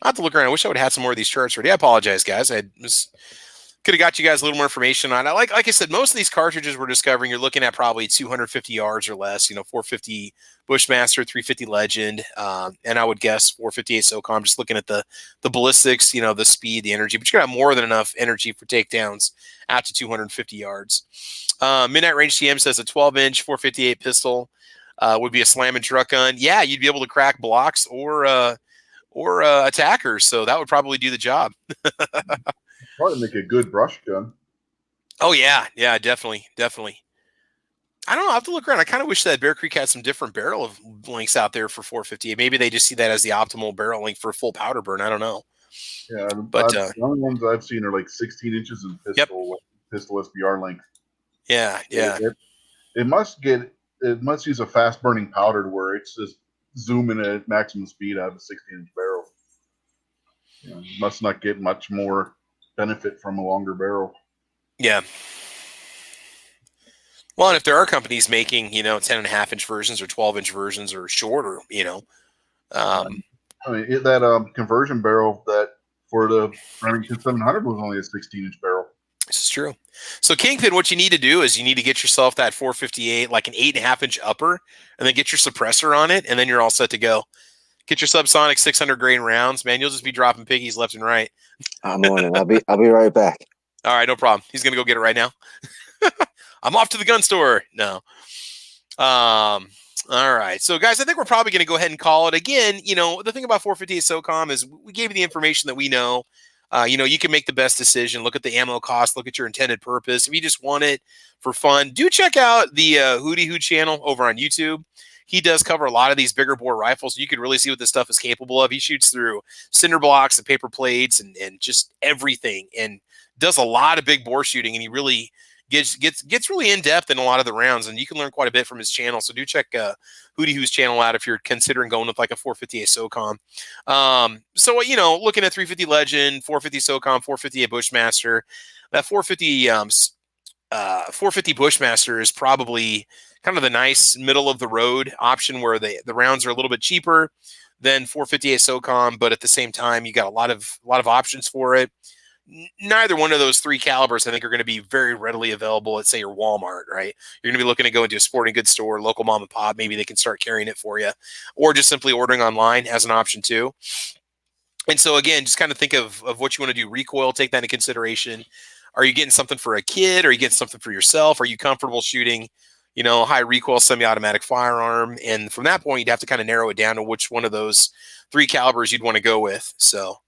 I have to look around. I wish I would have had some more of these charts ready. I apologize, guys. Could have got you guys a little more information on it. Like I said, most of these cartridges we're discovering, you're looking at probably 250 yards or less. 450 Bushmaster, 350 Legend, and I would guess 458 SOCOM. Just looking at the ballistics, the speed, the energy, but you got more than enough energy for takedowns out to 250 yards. Midnight Range TM says a 12-inch 458 pistol would be a slam and truck gun. Yeah, you'd be able to crack blocks or attackers, so that would probably do the job. Probably make a good brush gun. Oh yeah, definitely. I don't know. I have to look around. I kind of wish that Bear Creek had some different barrel lengths out there for 458. Maybe they just see that as the optimal barrel length for full powder burn. I don't know. Yeah, but the only ones I've seen are like 16 inches in pistol SBR length. Yeah. It must use a fast burning powder where it's just zooming at maximum speed out of a 16-inch barrel. Must not get much more benefit from a longer barrel. Yeah. Well, and if there are companies making, 10.5-inch versions or 12-inch versions or shorter, that conversion barrel that for the Remington 700 was only a 16-inch barrel. This is true. So Kingpin, what you need to do is you need to get yourself that 458, like an 8.5-inch upper, and then get your suppressor on it, and then you're all set to go. Get your subsonic 600 grain rounds, man. You'll just be dropping piggies left and right. I'm on it. I'll be right back. All right, no problem. He's gonna go get it right now. I'm off to the gun store. No. All right. So guys, I think we're probably gonna go ahead and call it. Again, the thing about 458 SOCOM is we gave you the information that we know. You can make the best decision. Look at the ammo cost. Look at your intended purpose. If you just want it for fun, do check out the Hootie Hoo channel over on YouTube. He does cover a lot of these bigger bore rifles. You can really see what this stuff is capable of. He shoots through cinder blocks and paper plates and just everything, and does a lot of big bore shooting. And he really gets really in depth in a lot of the rounds, and you can learn quite a bit from his channel. So do check Hootie Hoo's channel out if you're considering going with like a 458 SOCOM. Looking at 350 Legend, 450 SOCOM, 458 Bushmaster, that 450 Bushmaster is probably kind of the nice middle of the road option where the rounds are a little bit cheaper than 458 SOCOM, but at the same time you got a lot of options for it. Neither one of those three calibers I think are going to be very readily available at, say, your Walmart, right? You're going to be looking to go into a sporting goods store, local mom and pop. Maybe they can start carrying it for you, or just simply ordering online as an option too. And so again, just kind of think of what you want to do. Recoil, take that into consideration. Are you getting something for a kid? Are you getting something for yourself? Are you comfortable shooting, high recoil semi-automatic firearm? And from that point, you'd have to kind of narrow it down to which one of those three calibers you'd want to go with. So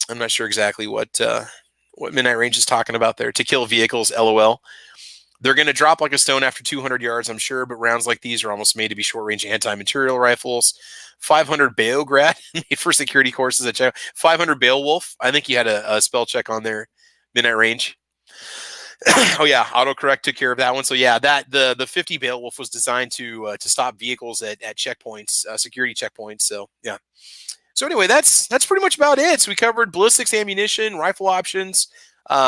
I'm not sure exactly what Midnight Range is talking about there. To kill vehicles, LOL. They're going to drop like a stone after 200 yards, I'm sure, but rounds like these are almost made to be short-range anti-material rifles. 500 Beograd made for security courses at 500 Beowulf. I think you had a spell check on there, Midnight Range. Oh yeah, autocorrect took care of that one. So yeah, that the 50 Beowulf was designed to stop vehicles at checkpoints, security checkpoints. So yeah. So anyway, that's pretty much about it. So we covered ballistics, ammunition, rifle options,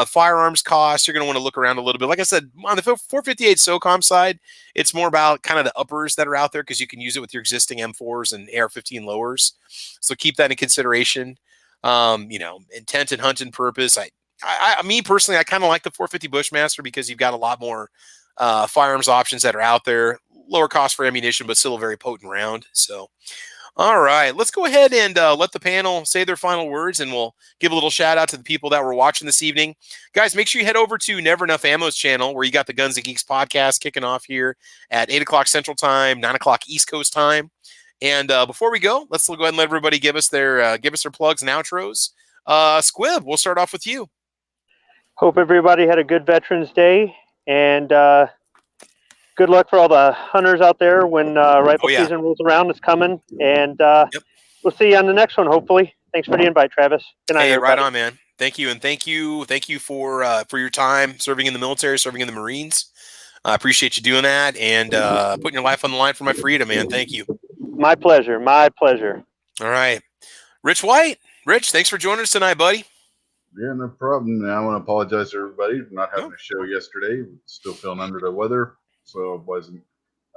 firearms costs. You're going to want to look around a little bit. Like I said, on the 458 SOCOM side, it's more about kind of the uppers that are out there because you can use it with your existing M4s and AR-15 lowers. So keep that in consideration. Intent and hunting purpose. Me personally, I kind of like the 450 Bushmaster because you've got a lot more firearms options that are out there. Lower cost for ammunition, but still a very potent round. So. All right, let's go ahead and let the panel say their final words, and we'll give a little shout out to the people that were watching this evening. Guys, make sure you head over to Never Enough Ammo's channel where you got the Guns and Geeks podcast kicking off here at 8 o'clock Central Time, 9 o'clock East Coast Time. And before we go, let's go ahead and let everybody give us their plugs and outros. Squib, we'll start off with you. Hope everybody had a good Veterans Day, and good luck for all the hunters out there when rifle season rolls around. It's coming, and we'll see you on the next one, hopefully. Thanks for the invite, Travis. Good night, everybody. Right on, man. Thank you, and thank you for your time serving in the military, serving in the Marines. I appreciate you doing that and putting your life on the line for my freedom, man. Thank you. My pleasure. My pleasure. All right. Rich White. Rich, thanks for joining us tonight, buddy. Yeah, no problem. And I want to apologize to everybody for not having a show yesterday. Still feeling under the weather, so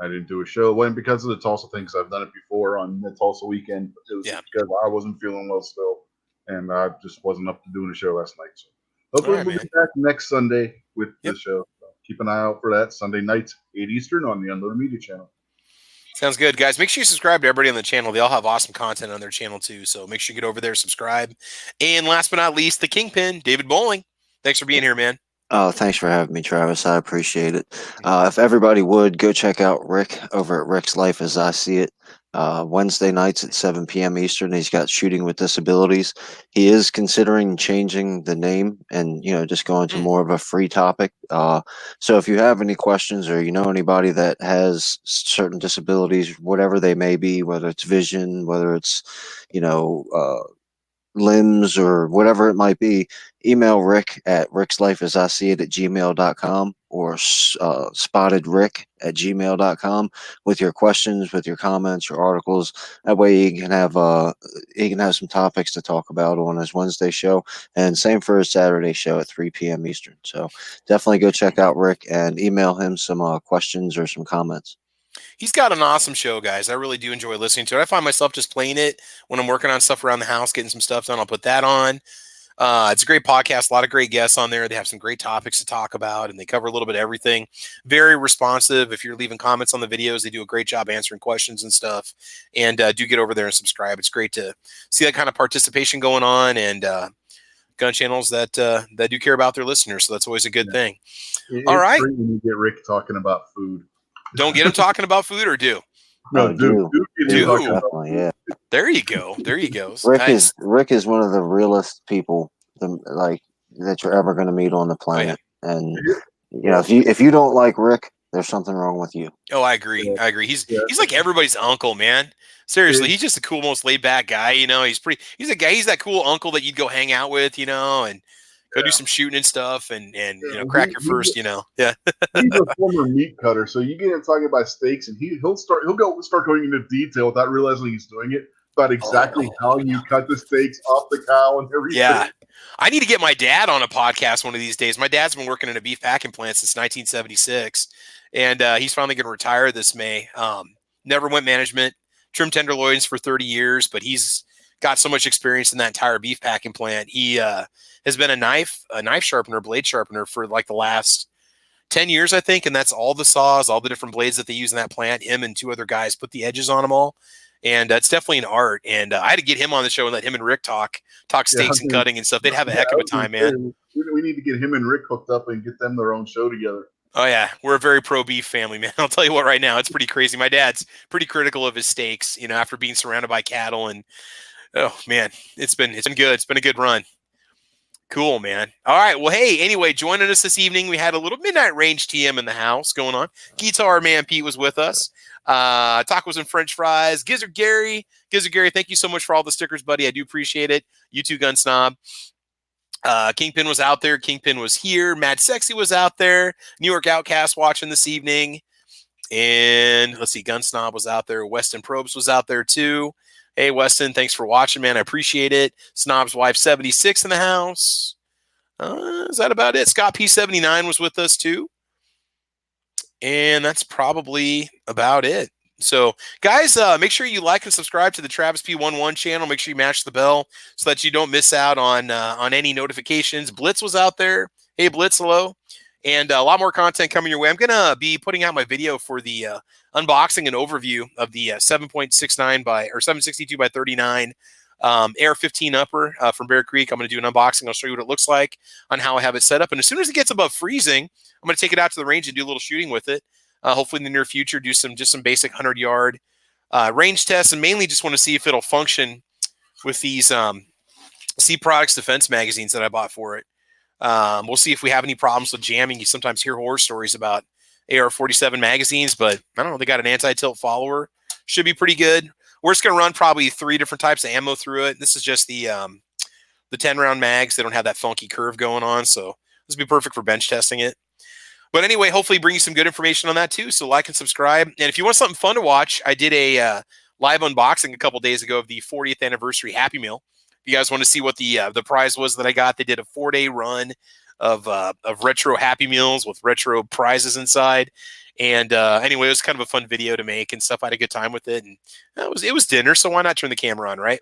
I didn't do a show. It wasn't because of the Tulsa thing, because I've done it before on the Tulsa weekend. It was because I wasn't feeling well still, and I just wasn't up to doing a show last night. So hopefully we'll be back next Sunday with the show. So keep an eye out for that. Sunday nights, 8 Eastern on the Unloaded Media channel. Sounds good, guys. Make sure you subscribe to everybody on the channel. They all have awesome content on their channel, too. So make sure you get over there, subscribe. And last but not least, the Kingpin, David Bowling. Thanks for being here, man. Oh, thanks for having me, Travis. I appreciate it. If everybody would, go check out Rick over at Rick's Life As I See It. Wednesday nights at 7 p.m. Eastern. He's got Shooting with Disabilities. He is considering changing the name and, just going to more of a free topic. So if you have any questions or you know anybody that has certain disabilities, whatever they may be, whether it's vision, whether it's, limbs or whatever it might be, email Rick at rickslifeasiseeit@gmail.com or spottedrick@gmail.com with your questions, with your comments, your articles. That way he can have some topics to talk about on his Wednesday show, and same for his Saturday show at 3 p.m. Eastern. So definitely go check out Rick and email him some questions or some comments. He's got an awesome show, guys. I really do enjoy listening to it. I find myself just playing it when I'm working on stuff around the house, getting some stuff done. I'll put that on. It's a great podcast. A lot of great guests on there. They have some great topics to talk about, and they cover a little bit of everything. Very responsive. If you're leaving comments on the videos, they do a great job answering questions and stuff. And do get over there and subscribe. It's great to see that kind of participation going on, and gun channels that do care about their listeners. So that's always a good thing. All right. It's great when you get Rick talking about food. Don't get him talking about food, or do? No, do. Yeah. There you go. There you go. Rick is one of the realest people that you're ever going to meet on the planet. Oh, yeah. And if you don't like Rick, there's something wrong with you. Oh, I agree. Yeah. I agree. He's like everybody's uncle, man. Seriously, he's just a cool, most laid back guy. He's that cool uncle that you'd go hang out with, and go do some shooting and stuff, and crack your first, Yeah. He's a former meat cutter, so you get him talking about steaks, and he'll start going into detail without realizing he's doing it about exactly how you cut the steaks off the cow and everything. Yeah, I need to get my dad on a podcast one of these days. My dad's been working in a beef packing plant since 1976, and he's finally going to retire this May. Never went management, trimmed tenderloins for 30 years, but he's got so much experience in that entire beef packing plant. He has been a knife sharpener, blade sharpener for like the last 10 years, I think. And that's all the saws, all the different blades that they use in that plant. Him and two other guys put the edges on them all. And it's definitely an art. And I had to get him on the show and let him and Rick talk steaks and cutting and stuff. They'd have a heck of a time, man. We need to get him and Rick hooked up and get them their own show together. Oh, yeah. We're a very pro beef family, man. I'll tell you what, right now, it's pretty crazy. My dad's pretty critical of his steaks, after being surrounded by cattle. And oh, man, it's been good. It's been a good run. Cool, man. All right. Well, hey, anyway, joining us this evening, we had a little Midnight Range TM in the house going on. Guitar Man Pete was with us. Tacos and French fries. Gizzard Gary, thank you so much for all the stickers, buddy. I do appreciate it. You too, Gun Snob. Kingpin was out there. Kingpin was here. Mad Sexy was out there. New York Outcast watching this evening. And let's see, Gun Snob was out there. Weston Probes was out there too. Hey, Weston, thanks for watching, man. I appreciate it. Snob's Wife 76 in the house. Is that about it? Scott P79 was with us too. And that's probably about it. So, guys, make sure you like and subscribe to the Travis P11 channel. Make sure you mash the bell so that you don't miss out on any notifications. Blitz was out there. Hey, Blitz, hello. And a lot more content coming your way. I'm going to be putting out my video for the unboxing and overview of the 7.62 by 39 AR-15 upper from Bear Creek. I'm going to do an unboxing. I'll show you what it looks like on how I have it set up. And as soon as it gets above freezing, I'm going to take it out to the range and do a little shooting with it. Hopefully in the near future, do some basic 100-yard range tests, and mainly just want to see if it'll function with these C Products defense magazines that I bought for it. We'll see if we have any problems with jamming. You sometimes hear horror stories about AR-47 magazines, but I don't know. They got an anti-tilt follower. Should be pretty good. We're just going to run probably 3 different types of ammo through it. This is just the 10-round mags. They don't have that funky curve going on, so this would be perfect for bench testing it. But anyway, hopefully bring you some good information on that too. So like and subscribe. And if you want something fun to watch, I did a live unboxing a couple days ago of the 40th anniversary Happy Meal. If you guys want to see what the prize was that I got, they did a 4-day run of retro Happy Meals with retro prizes inside. And anyway, it was kind of a fun video to make and stuff. I had a good time with it, and it was dinner, so why not turn the camera on, right?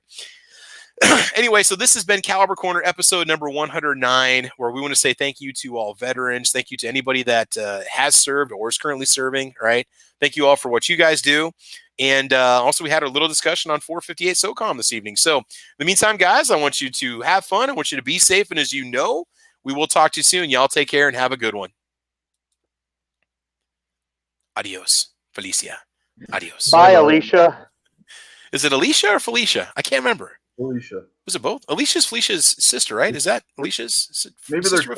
Anyway, so this has been Caliber Corner episode number 109, where we want to say thank you to all veterans. Thank you to anybody that has served or is currently serving, right? Thank you all for what you guys do. And also, we had a little discussion on 458 SOCOM this evening. So in the meantime, guys, I want you to have fun. I want you to be safe. And as you know, we will talk to you soon. Y'all take care and have a good one. Adios, Felicia. Adios. Bye, Alicia. Is it Alicia or Felicia? I can't remember. Alicia. Was it both? Alicia's Felicia's sister, right? Is that Alicia's Maybe they're sister?